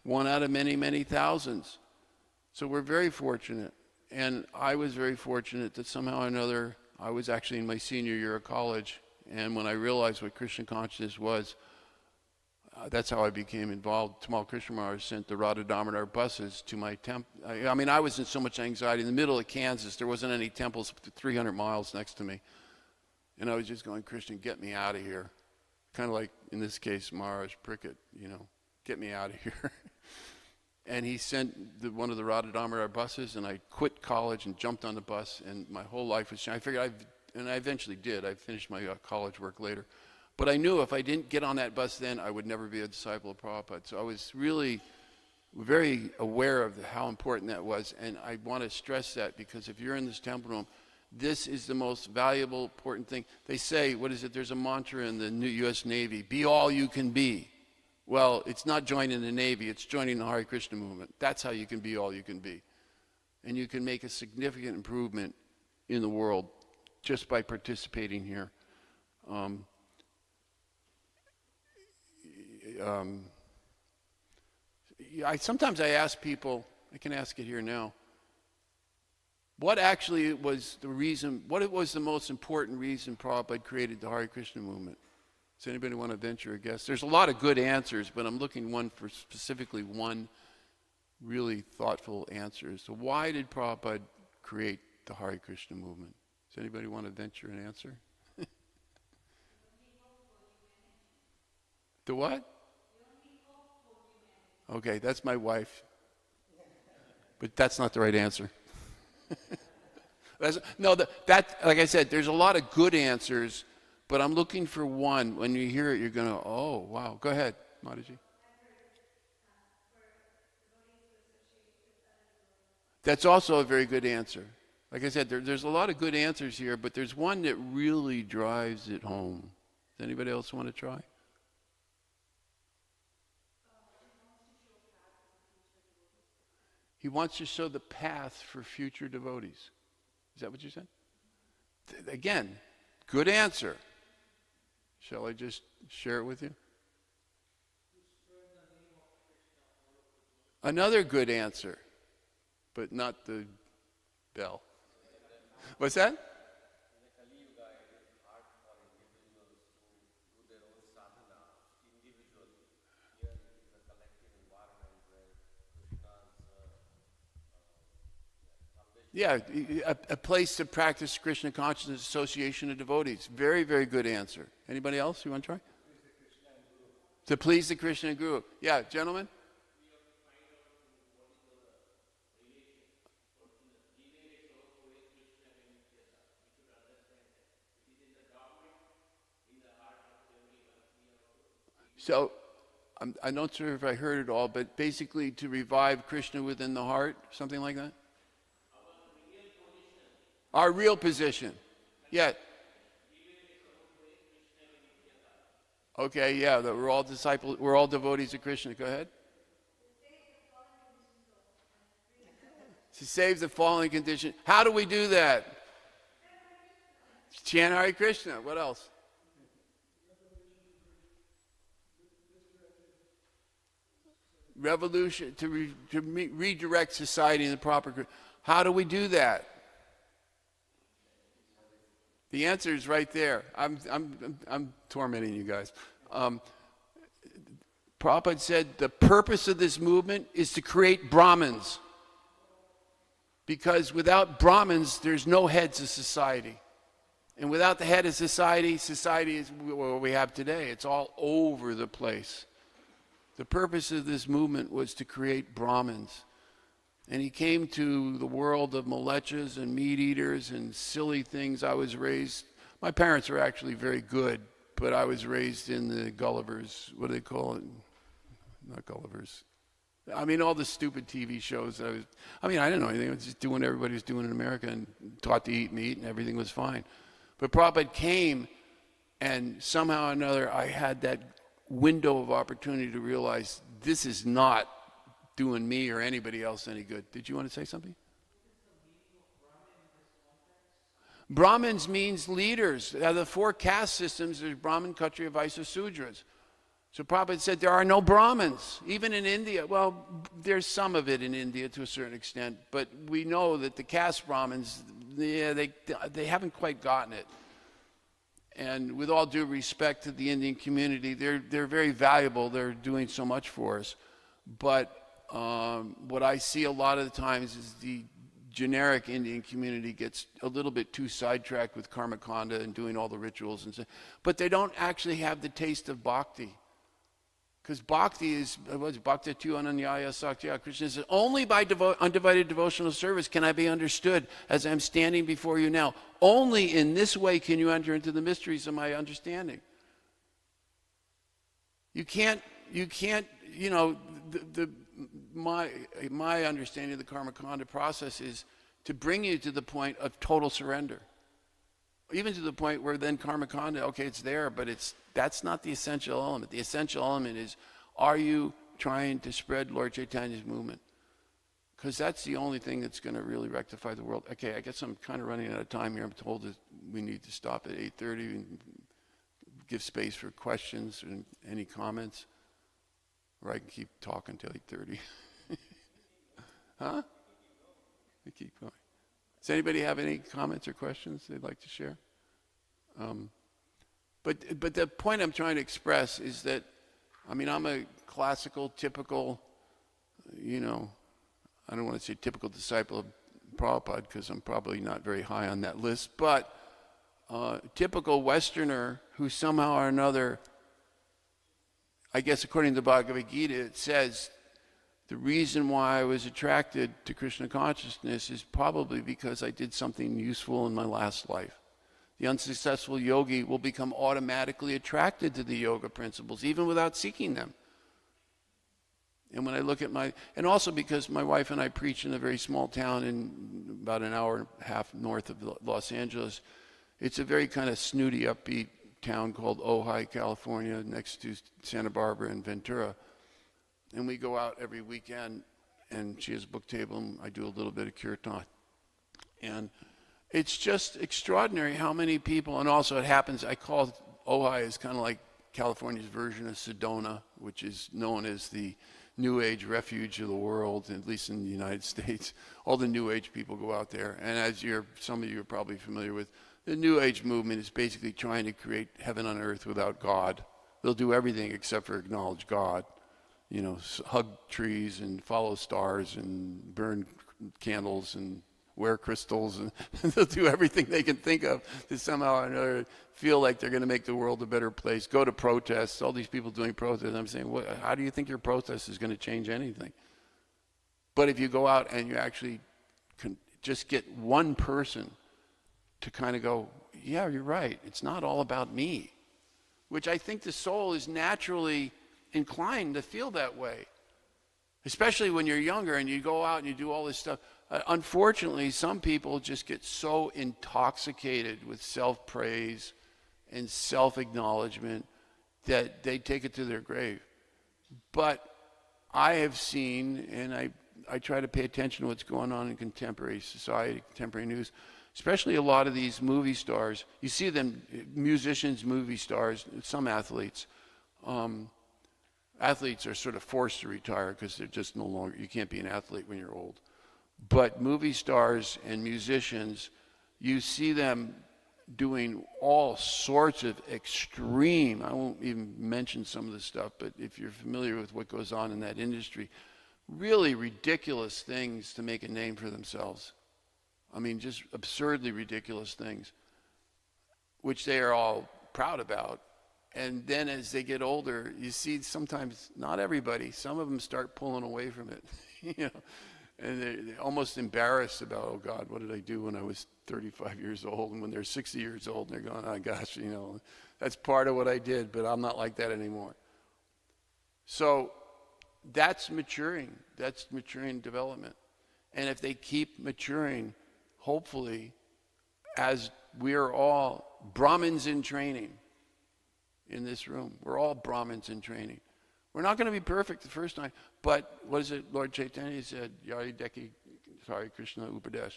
One out of many, many thousands. So we're very fortunate. And I was very fortunate that somehow or another, I was actually in my senior year of college, and when I realized what Krishna consciousness was, that's how I became involved. Tamal Krishna Maharaj sent the Radha Damodar buses to my temple. I was in so much anxiety. In the middle of Kansas, there wasn't any temples 300 miles next to me. And I was just going, Krishna, get me out of here. Kind of like, in this case, Maharaj Prickett, get me out of here. And he sent one of the Radha Damodar buses, and I quit college and jumped on the bus, and my whole life was changed. I figured and I eventually did. I finished my college work later. But I knew if I didn't get on that bus then, I would never be a disciple of Prabhupada. So I was really very aware of how important that was. And I want to stress that because if you're in this temple room, this is the most valuable, important thing. They say, there's a mantra in the new U.S. Navy, be all you can be. Well, it's not joining the Navy, it's joining the Hare Krishna movement. That's how you can be all you can be. And you can make a significant improvement in the world just by participating here. Sometimes I ask people, I can ask it here now, what actually was the reason, what was the most important reason Prabhupada created the Hare Krishna movement? Does anybody want to venture a guess? There's a lot of good answers, but I'm looking for specifically one really thoughtful answer. So why did Prabhupada create the Hare Krishna movement? Does anybody want to venture an answer? The what? Okay, that's my wife. But that's not the right answer. Like I said, there's a lot of good answers, but I'm looking for one. When you hear it, you're going to, oh, wow. Go ahead, Mataji. That's also a very good answer. Like I said, there's a lot of good answers here, but there's one that really drives it home. Does anybody else want to try? He wants to show the path for future devotees. Is that what you said? Again, good answer. Shall I just share it with you? Another good answer, but not the bell. What's that? Yeah, a place to practice Krishna consciousness, association of devotees. Very, very good answer. Anybody else you want to try? To please the Krishna Guru. Yeah, gentlemen? So, I'm not sure if I heard it all, but basically to revive Krishna within the heart, something like that? Our real position. Yeah. Okay, yeah, that we're all disciples, we're all devotees of Krishna. Go ahead. To save the fallen condition. How do we do that? Chant Hare Krishna. What else? Revolution, to redirect society in the proper. How do we do that? The answer is right there. I'm tormenting you guys. Prabhupada said the purpose of this movement is to create Brahmins. Because without Brahmins, there's no heads of society. And without the head of society, society is what we have today. It's all over the place. The purpose of this movement was to create Brahmins. And he came to the world of malechas and meat eaters and silly things. I was raised, my parents are actually very good, but I was raised in the Gullivers, what do they call it? Not Gullivers. I mean, all the stupid TV shows. I didn't know anything. I was just doing what everybody was doing in America and taught to eat meat and everything was fine. But Prabhupada came and somehow or another I had that window of opportunity to realize this is not doing me or anybody else any good. Did you want to say something? Brahmins means leaders. The 4 caste systems, there's Brahmin, Kshatriya, Vaishya, Sudras. So Prabhupada said there are no Brahmins, even in India. Well, there's some of it in India to a certain extent, but we know that the caste Brahmins, they haven't quite gotten it. And with all due respect to the Indian community, they're very valuable. They're doing so much for us. But what I see a lot of the times is the generic Indian community gets a little bit too sidetracked with karmakanda and doing all the rituals and stuff. But they don't actually have the taste of bhakti. Because bhakti is, bhakti tu ananyaya saktya. Krishna says, only by undivided devotional service can I be understood as I'm standing before you now. Only in this way can you enter into the mysteries of my understanding. You can't, my understanding of the karmakanda process is to bring you to the point of total surrender. Even to the point where then karmakanda, okay, it's there, but that's not the essential element. The essential element is Are you trying to spread Lord Chaitanya's movement? Because that's the only thing that's going to really rectify the world. Okay, I guess I'm kind of running out of time here. I'm told that we need to stop at 8:30 and give space for questions and any comments. Or I can keep talking till 8:30. Huh? We keep going. Does anybody have any comments or questions they'd like to share? But the point I'm trying to express is that, I mean, I'm a classical, typical, I don't want to say typical disciple of Prabhupada because I'm probably not very high on that list, but typical Westerner who somehow or another, I guess according to the Bhagavad Gita, it says the reason why I was attracted to Krishna consciousness is probably because I did something useful in my last life. The unsuccessful yogi will become automatically attracted to the yoga principles, even without seeking them. And when I look at and also because my wife and I preach in a very small town in about an hour and a half north of Los Angeles. It's a very kind of snooty, upbeat town called Ojai, California, next to Santa Barbara and Ventura. And we go out every weekend, and she has a book table, and I do a little bit of kirtan. And it's just extraordinary how many people, and also it happens, I call Ojai as kind of like California's version of Sedona, which is known as the New Age refuge of the world, at least in the United States. All the New Age people go out there. And as some of you are probably familiar with, the New Age movement is basically trying to create heaven on earth without God. They'll do everything except for acknowledge God. Hug trees and follow stars and burn candles and wear crystals, and they'll do everything they can think of to somehow or another feel like they're going to make the world a better place. Go to protests, all these people doing protests. I'm saying, how do you think your protest is going to change anything? But if you go out and you actually can just get one person to kind of go, yeah, you're right, it's not all about me, which I think the soul is naturally inclined to feel that way, especially when you're younger and you go out and you do all this stuff. Unfortunately, some people just get so intoxicated with self-praise and self-acknowledgement that they take it to their grave. But I have seen, and I try to pay attention to what's going on in contemporary society, contemporary news, especially a lot of these movie stars. You see them, musicians, movie stars, some athletes. Athletes are sort of forced to retire because they're just no longer, you can't be an athlete when you're old. But movie stars and musicians, you see them doing all sorts of extreme, I won't even mention some of the stuff, but if you're familiar with what goes on in that industry, really ridiculous things to make a name for themselves. I mean, just absurdly ridiculous things, which they are all proud about. And then as they get older, you see sometimes, not everybody, some of them start pulling away from it, and they're almost embarrassed about, oh God, what did I do when I was 35 years old? And when they're 60 years old, and they're going, oh gosh, that's part of what I did, but I'm not like that anymore. So that's maturing development. And if they keep maturing, hopefully, as we are all Brahmins in training in this room, we're all Brahmins in training. We're not going to be perfect the first time, but what is it Lord Chaitanya said, Krishna Upadesh,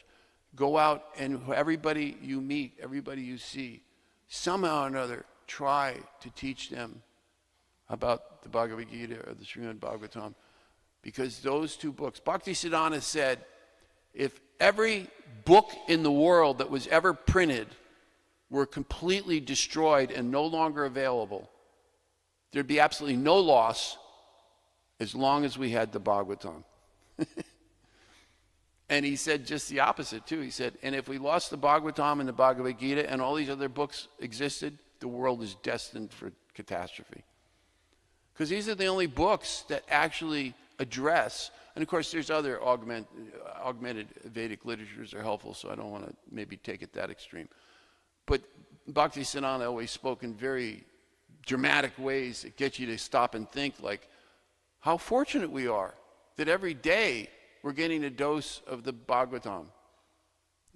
go out and everybody you meet, everybody you see, somehow or another try to teach them about the Bhagavad Gita or the Srimad Bhagavatam, because those two books, Bhaktisiddhanta said, if every book in the world that was ever printed were completely destroyed and no longer available, there'd be absolutely no loss as long as we had the Bhagavatam. And he said just the opposite too. He said, and if we lost the Bhagavatam and the Bhagavad Gita and all these other books existed, the world is destined for catastrophe. Because these are the only books that actually address, and of course there's other augmented Vedic literatures are helpful, so I don't want to maybe take it that extreme. But Bhaktisiddhanta always spoke in very dramatic ways that get you to stop and think, like, how fortunate we are that every day we're getting a dose of the Bhagavatam,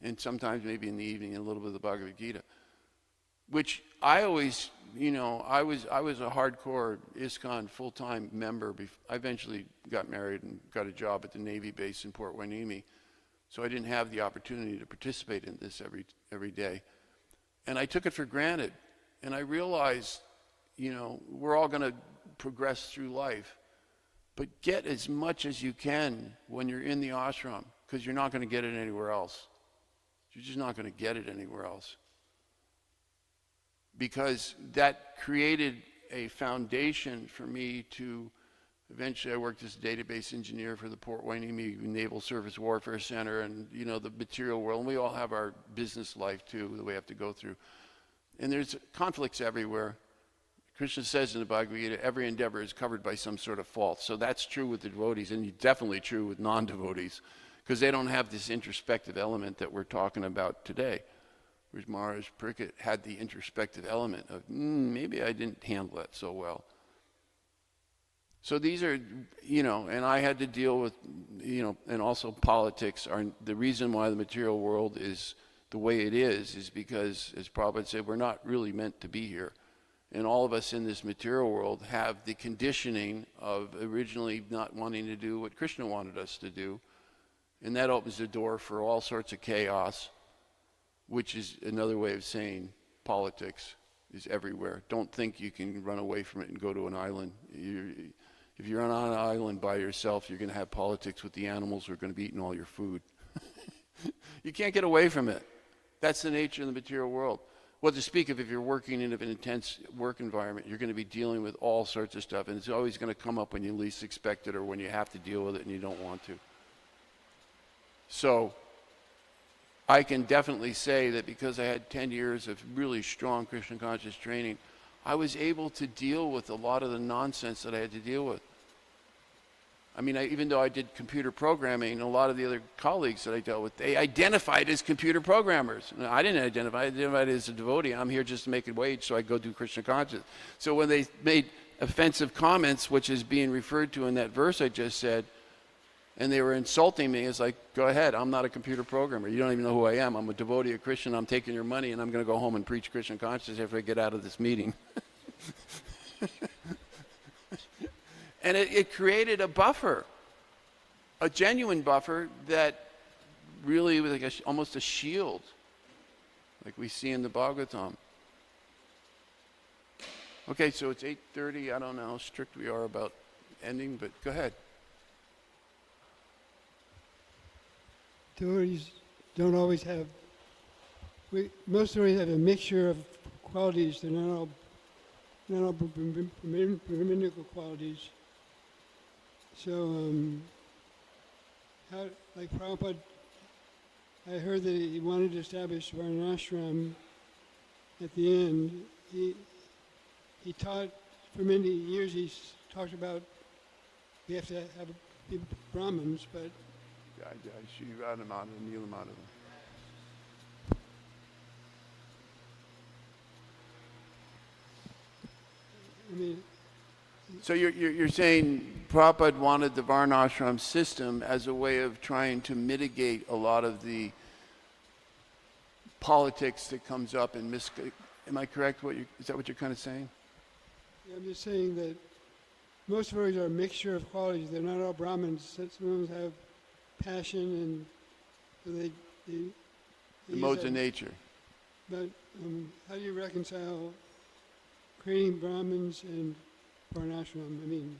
and sometimes maybe in the evening a little bit of the Bhagavad Gita. which I always, I was a hardcore ISKCON full-time member. I eventually got married and got a job at the Navy base in Port Hueneme, so I didn't have the opportunity to participate in this every day. And I took it for granted. And I realized, we're all going to progress through life, but get as much as you can when you're in the ashram, because you're not going to get it anywhere else. You're just not going to get it anywhere else. Because that created a foundation for me to, eventually I worked as a database engineer for the Port Hueneme Naval Surface Warfare Center and, the material world. And we all have our business life too that we have to go through. And there's conflicts everywhere. Krishna says in the Bhagavad Gita, every endeavor is covered by some sort of fault. So that's true with the devotees, and definitely true with non-devotees, because they don't have this introspective element that we're talking about today. Whereas Maharaj Pariksit had the introspective element of, maybe I didn't handle that so well. So these are, and I had to deal with, and also politics are the reason why the material world is the way it is because, as Prabhupada said, we're not really meant to be here. And all of us in this material world have the conditioning of originally not wanting to do what Krishna wanted us to do. And that opens the door for all sorts of chaos, which is another way of saying politics is everywhere. Don't think you can run away from it and go to an island. If you're on an island by yourself, you're going to have politics with the animals who are going to be eating all your food. You can't get away from it. That's the nature of the material world. What to speak of if you're working in an intense work environment, you're going to be dealing with all sorts of stuff, and it's always going to come up when you least expect it or when you have to deal with it and you don't want to. So I can definitely say that because I had 10 years of really strong Krishna conscious training, I was able to deal with a lot of the nonsense that I had to deal with. I mean, even though I did computer programming, a lot of the other colleagues that I dealt with, they identified as computer programmers. No, I didn't identify. I identified as a devotee. I'm here just to make a wage, so I go do Krishna consciousness. So when they made offensive comments, which is being referred to in that verse I just said, and they were insulting me, it's like, go ahead, I'm not a computer programmer. You don't even know who I am. I'm a devotee of Krishna. I'm taking your money, and I'm going to go home and preach Krishna consciousness after I get out of this meeting. And it created a buffer, a genuine buffer that really was like almost a shield, like we see in the Bhagavatam. Okay, so it's 8:30. I don't know how strict we are about ending, but go ahead. Devotees don't always have, most devotees have a mixture of qualities. They're not all Brahminical qualities. So, how, like Prabhupada, I heard that he wanted to establish Varnashram at the end. He taught, for many years, he's talked about we have to have be Brahmins, but I mean, so you're saying Prabhupada wanted the Varnashram system as a way of trying to mitigate a lot of the politics that comes up in am I correct? Is that what you're kind of saying? yeah, I'm just saying that most devotees are a mixture of qualities. They're not all Brahmins. Some of them have passion, and so they The modes of nature. But how do you reconcile creating Brahmins and Varnashram? I mean,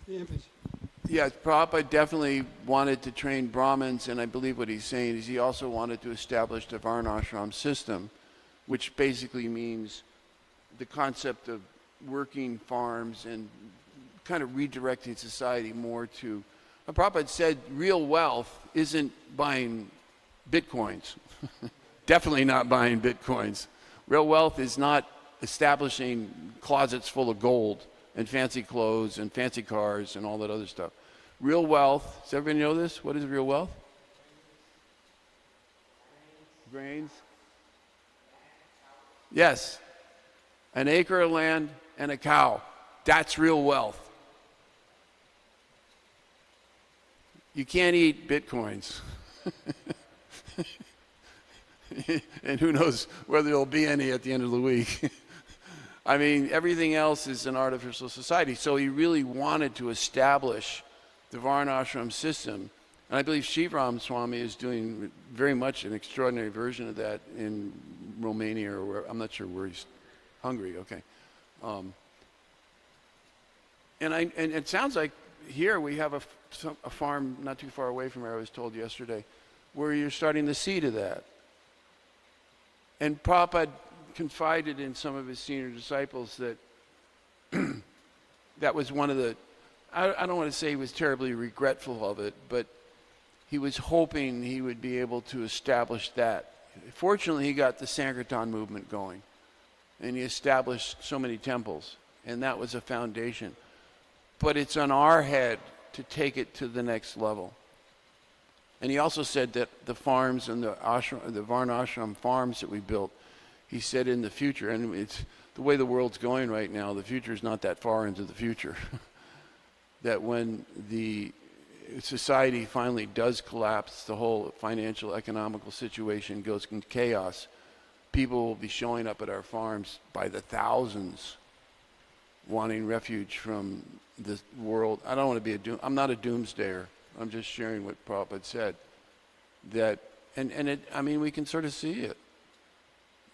the emphasis. Yes, Prabhupada definitely wanted to train Brahmins, and I believe what he's saying is he also wanted to establish the Varnashram system, which basically means the concept of working farms and kind of redirecting society more to... Prabhupada said real wealth isn't buying bitcoins. Definitely not buying bitcoins. Real wealth is not establishing closets full of gold and fancy clothes and fancy cars and all that other stuff. Real wealth, does everybody know this? What is real wealth? Grains? Yes. An acre of land and a cow. That's real wealth. You can't eat bitcoins. And who knows whether there'll be any at the end of the week. I mean, everything else is an artificial society. So he really wanted to establish the Varnashram system. And I believe Shivram Swami is doing very much an extraordinary version of that in Romania, or where, I'm not sure where he's, Hungary, okay. And it sounds like here we have a farm not too far away from where I was told yesterday, where you're starting to see to that. And Prabhupada confided in some of his senior disciples that that was one of the, I don't want to say he was terribly regretful of it, but he was hoping he would be able to establish that. Fortunately, he got the Sankirtan movement going, and he established so many temples, and that was a foundation. But it's on our head to take it to the next level. And he also said that the farms and the Varnashram farms that we built, he said in the future, and it's the way the world's going right now, the future is not that far into the future, that when the society finally does collapse, the whole financial, economical situation goes into chaos, people will be showing up at our farms by the thousands, wanting refuge from this world. I don't want to be I'm not a doomsdayer. I'm just sharing what Prabhupada said. That, and it, I mean, we can sort of see it.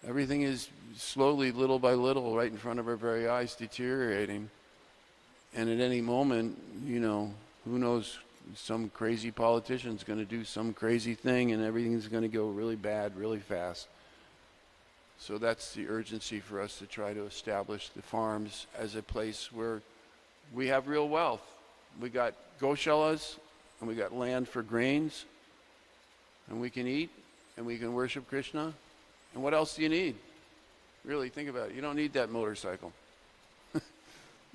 Everything is slowly, little by little, right in front of our very eyes, deteriorating. And at any moment, you know, who knows, some crazy politician's going to do some crazy thing and everything's going to go really bad, really fast. So that's the urgency for us to try to establish the farms as a place where we have real wealth. We got goshalas, and we got land for grains, and we can eat, and we can worship Krishna. And what else do you need? Really, think about it. You don't need that motorcycle.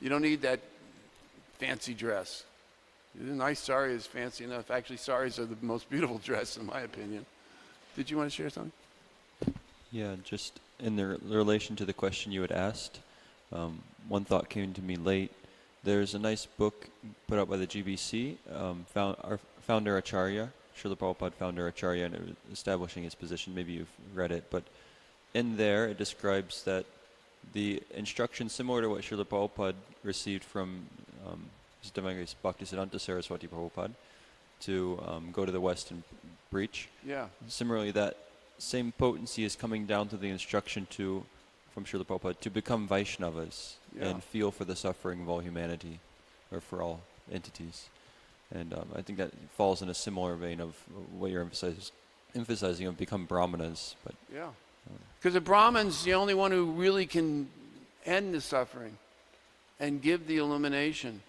You don't need that fancy dress. A nice sari is fancy enough. Actually, saris are the most beautiful dress, in my opinion. Did you want to share something? Yeah, just in the relation to the question you had asked, one thought came to me late. There's a nice book put out by the GBC, our founder Acharya, Srila Prabhupada founder Acharya, and establishing his position. Maybe you've read it, but in there it describes that the instructions similar to what Srila Prabhupada received from His Divine Grace Bhaktisiddhanta Saraswati Prabhupada to go to the West and preach. Yeah. Similarly, that same potency is coming down to the instruction from Srila Prabhupada to become Vaishnavas and feel for the suffering of all humanity, or for all entities. And I think that falls in a similar vein of what you're emphasizing of become Brahmanas. But yeah, because the Brahman's the only one who really can end the suffering and give the illumination.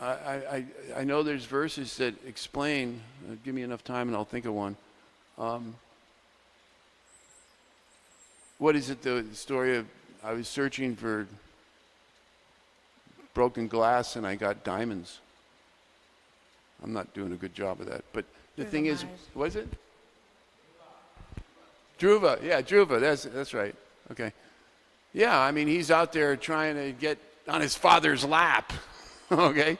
I know there's verses that explain, give me enough time and I'll think of one. What is it, the story of, I was searching for broken glass and I got diamonds. I'm not doing a good job of that, but the thing is, what is it? Dhruva, yeah, Dhruva, that's right, okay. Yeah, I mean, he's out there trying to get on his father's lap, okay?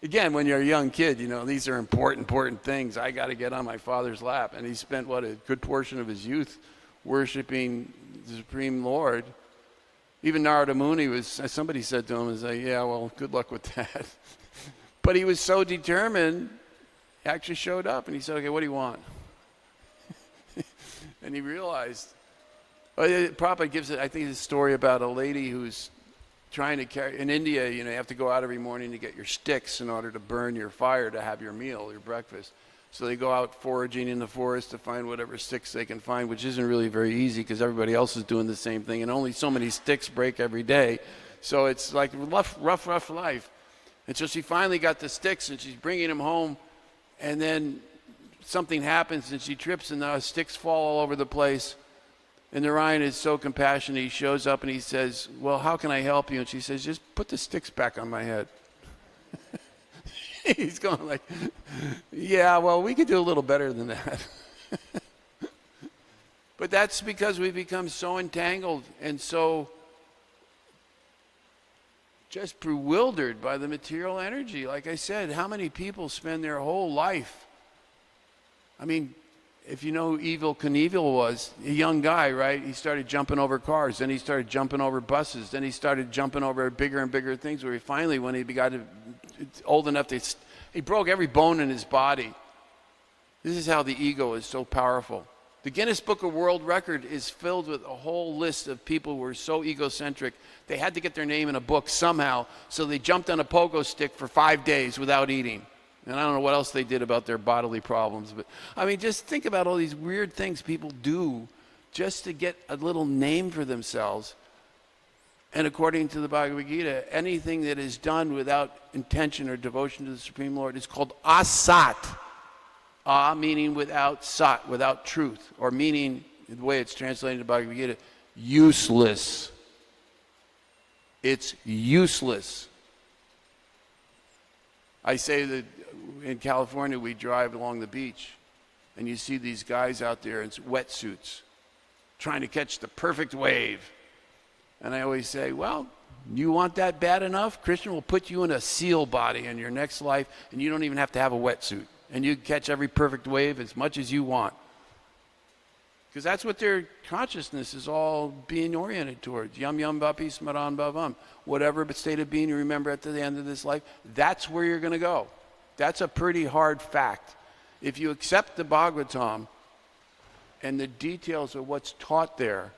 Again, when you're a young kid, you know, these are important things. I got to get on my father's lap. And he spent, a good portion of his youth worshiping the Supreme Lord. Even Narada Muni somebody said to him, yeah, well, good luck with that. But he was so determined, he actually showed up and he said, okay, what do you want? And he realized, Prabhupada gives it, I think, a story about a lady who's trying to carry, in India, you know, you have to go out every morning to get your sticks in order to burn your fire to have your meal, your breakfast. So they go out foraging in the forest to find whatever sticks they can find, which isn't really very easy because everybody else is doing the same thing, and only so many sticks break every day. So it's like rough life. And so she finally got the sticks, and she's bringing them home, and then something happens, and she trips, and the sticks fall all over the place. And Narayan is so compassionate, he shows up and he says, well, how can I help you? And she says, just put the sticks back on my head. He's going like, yeah, well, we could do a little better than that. But that's because we become so entangled and so just bewildered by the material energy. Like I said, how many people spend their whole life I mean, if you know who Evil Knievel was, a young guy, right? He started jumping over cars, then he started jumping over buses, then he started jumping over bigger and bigger things, where he finally, when he got old enough, he broke every bone in his body. This is how the ego is so powerful. The Guinness Book of World Record is filled with a whole list of people who were so egocentric, they had to get their name in a book somehow, so they jumped on a pogo stick for 5 days without eating. And I don't know what else they did about their bodily problems, but I mean, just think about all these weird things people do just to get a little name for themselves. And according to the Bhagavad Gita, anything that is done without intention or devotion to the Supreme Lord is called asat. Meaning without sat, without truth, or meaning, the way it's translated in the Bhagavad Gita, useless. It's useless. I say that in California we drive along the beach and you see these guys out there in wetsuits trying to catch the perfect wave. And I always say, well, you want that bad enough? Krishna will put you in a seal body in your next life and you don't even have to have a wetsuit. And you catch every perfect wave as much as you want. Because that's what their consciousness is all being oriented towards. Yam yam vapi smaran bhavam. Whatever state of being you remember at the end of this life, that's where you're going to go. That's a pretty hard fact. If you accept the Bhagavatam and the details of what's taught there,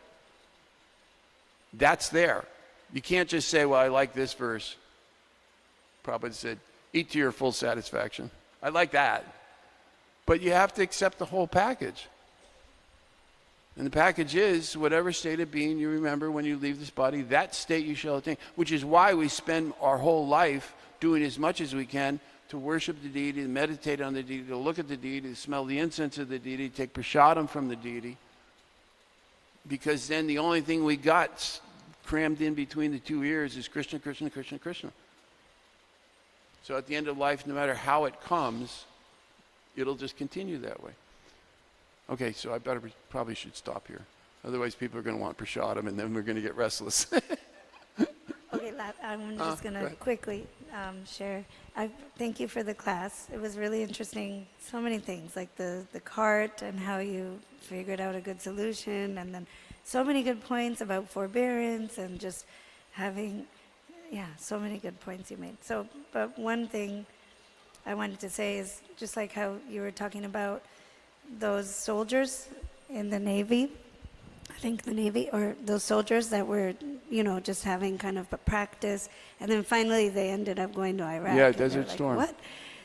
that's there. You can't just say, well, I like this verse. Prabhupada said, eat to your full satisfaction. I like that. But you have to accept the whole package. And the package is whatever state of being you remember when you leave this body, that state you shall attain, which is why we spend our whole life doing as much as we can to worship the deity, to meditate on the deity, to look at the deity, to smell the incense of the deity, take prasadam from the deity. Because then the only thing we got crammed in between the two ears is Krishna, Krishna, Krishna, Krishna. So at the end of life, no matter how it comes, it'll just continue that way. Okay, so I probably should stop here. Otherwise, people are going to want prasadam, and then we're going to get restless. Okay, I'm just going to quickly share. Thank you for the class. It was really interesting. So many things, like the cart and how you figured out a good solution, and then so many good points about forbearance and just having... Yeah, so many good points you made. So, but one thing I wanted to say is just like how you were talking about those soldiers in the Navy, I think the Navy, or those soldiers that were, just having kind of a practice, and then finally they ended up going to Iraq. Yeah, Desert Storm. What?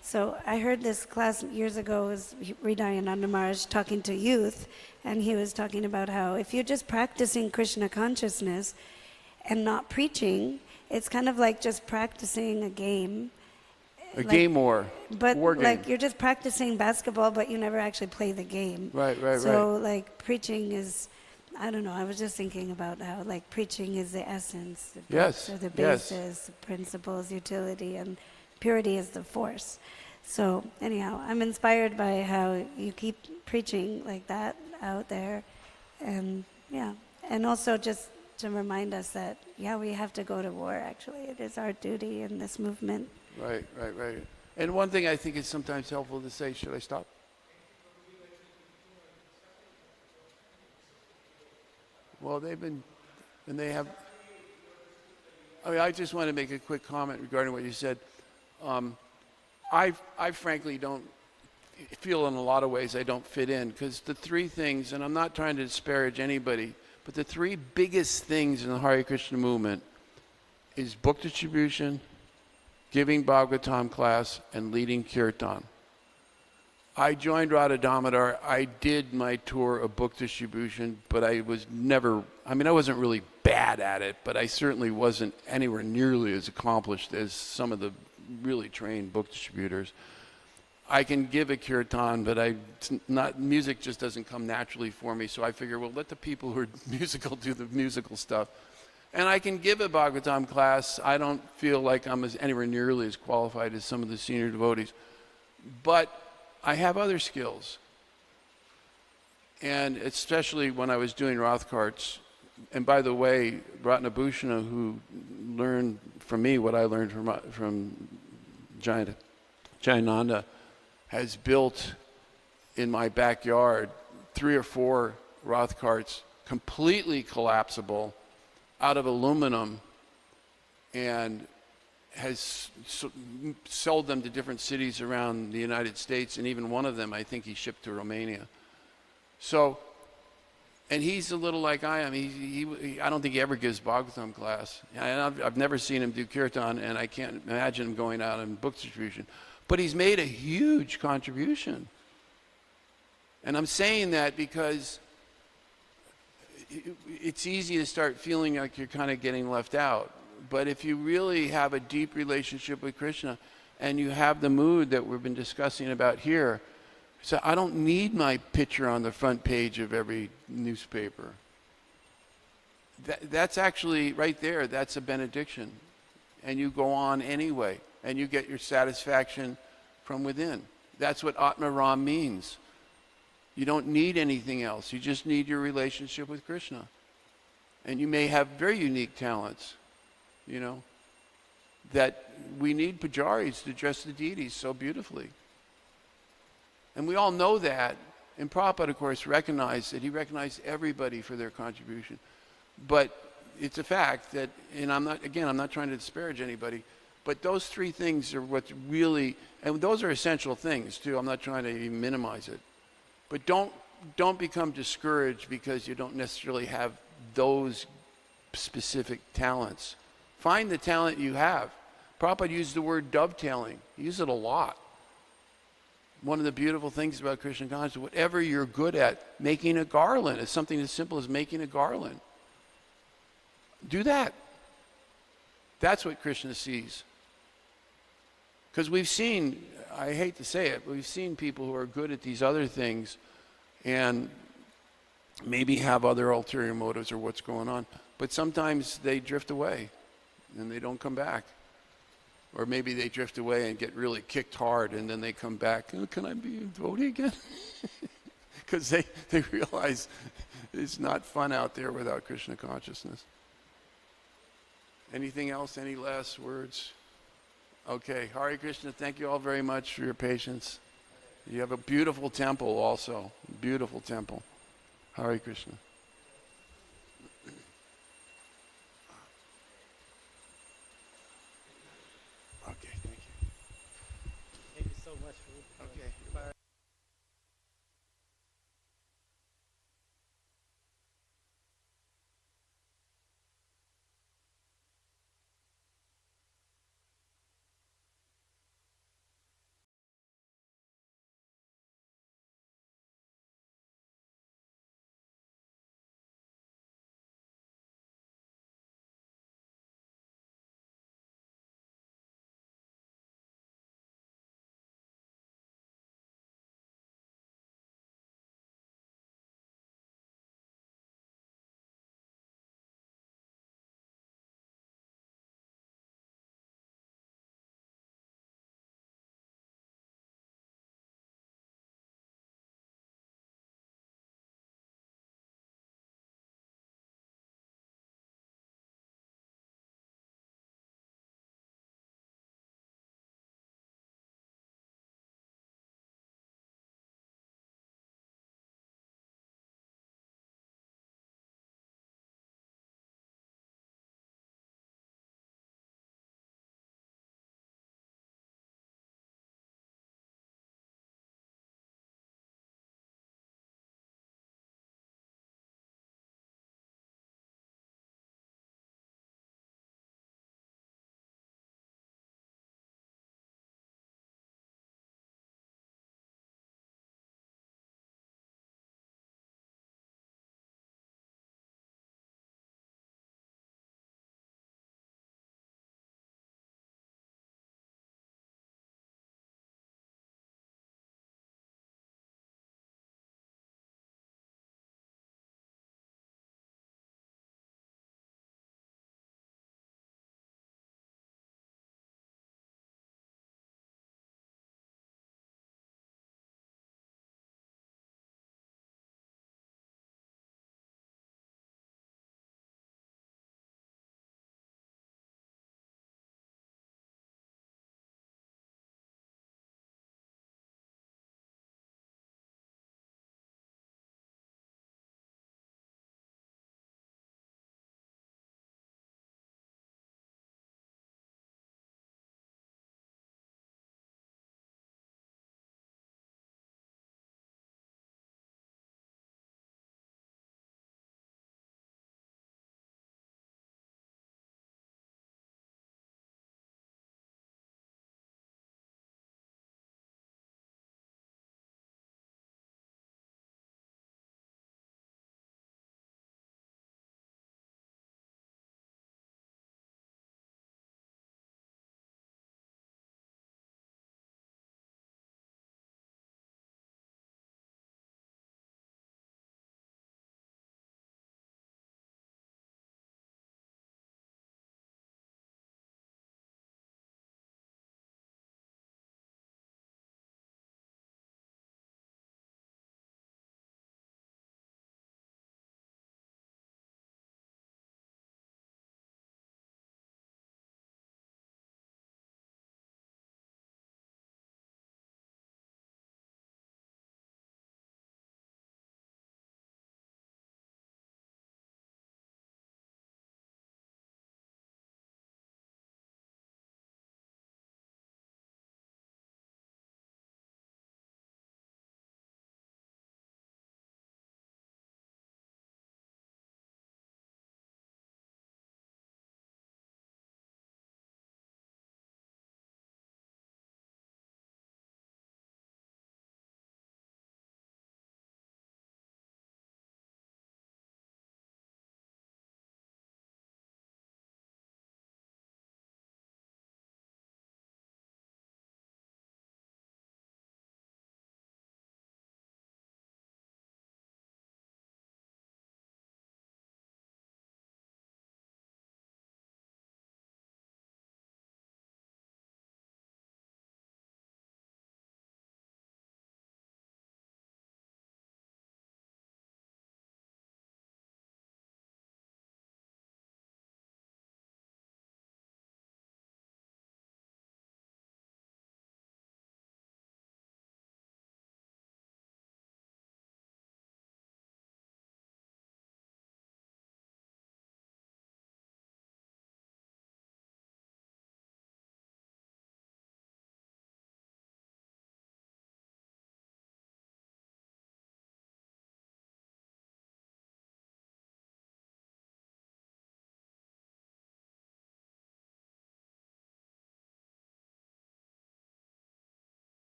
So I heard this class years ago, was Hridayananda Maharaj talking to youth, and he was talking about how if you're just practicing Krishna consciousness and not preaching, it's kind of like just practicing a game. Game war. But war game. like you're just practicing basketball, but you never actually play the game. Right. So like preaching is, I don't know, I was just thinking about how like preaching is the essence. The Yes, books are the yes. basis, the principles, utility, and purity is the force. So anyhow, I'm inspired by how you keep preaching like that out there. And yeah, and also just to remind us that, we have to go to war, actually. It is our duty in this movement. Right. And one thing I think is sometimes helpful to say, should I stop? Well, they have, I just want to make a quick comment regarding what you said. I frankly don't feel in a lot of ways I don't fit in, because the three things, and I'm not trying to disparage anybody, but the three biggest things in the Hare Krishna movement is book distribution, giving Bhagavatam class, and leading kirtan. I joined Radha Damodar. I did my tour of book distribution, but I wasn't really bad at it, but I certainly wasn't anywhere nearly as accomplished as some of the really trained book distributors. I can give a kirtan, but music just doesn't come naturally for me, so I figure, well, let the people who are musical do the musical stuff. And I can give a Bhagavatam class. I don't feel like I'm anywhere nearly as qualified as some of the senior devotees. But I have other skills. And especially when I was doing Rath carts, and by the way, Ratnabhushana, who learned from me what I learned from Jayananda, has built in my backyard 3 or 4 Roth carts, completely collapsible, out of aluminum, and has sold them to different cities around the United States, and even one of them I think he shipped to Romania. So, and he's a little like I am. I don't think he ever gives Bhagavatam class. I've never seen him do kirtan, and I can't imagine him going out in book distribution. But he's made a huge contribution. And I'm saying that because it's easy to start feeling like you're kind of getting left out. But if you really have a deep relationship with Krishna and you have the mood that we've been discussing about here, so I don't need my picture on the front page of every newspaper. That's actually right there, that's a benediction. And you go on anyway, and you get your satisfaction from within. That's what Atma Ram means. You don't need anything else. You just need your relationship with Krishna. And you may have very unique talents, you know, that we need pujaris to dress the deities so beautifully. And we all know that. And Prabhupada, of course, recognized that. He recognized everybody for their contribution. But it's a fact that, and I'm not trying to disparage anybody, but those 3 things are what's really, and those are essential things too. I'm not trying to even minimize it. But don't become discouraged because you don't necessarily have those specific talents. Find the talent you have. Prabhupada used the word dovetailing. He used it a lot. One of the beautiful things about Krishna consciousness, whatever you're good at, making a garland, it's something as simple as making a garland. Do that. That's what Krishna sees. Because we've seen, I hate to say it, but we've seen people who are good at these other things and maybe have other ulterior motives or what's going on. But sometimes they drift away and they don't come back. Or maybe they drift away and get really kicked hard and then they come back. Oh, can I be a devotee again? Because they realize it's not fun out there without Krishna consciousness. Anything else? Any last words? Okay. Hare Krishna, thank you all very much for your patience. You have a beautiful temple also. Beautiful temple. Hare Krishna. Okay, thank you. Thank you so much. Okay.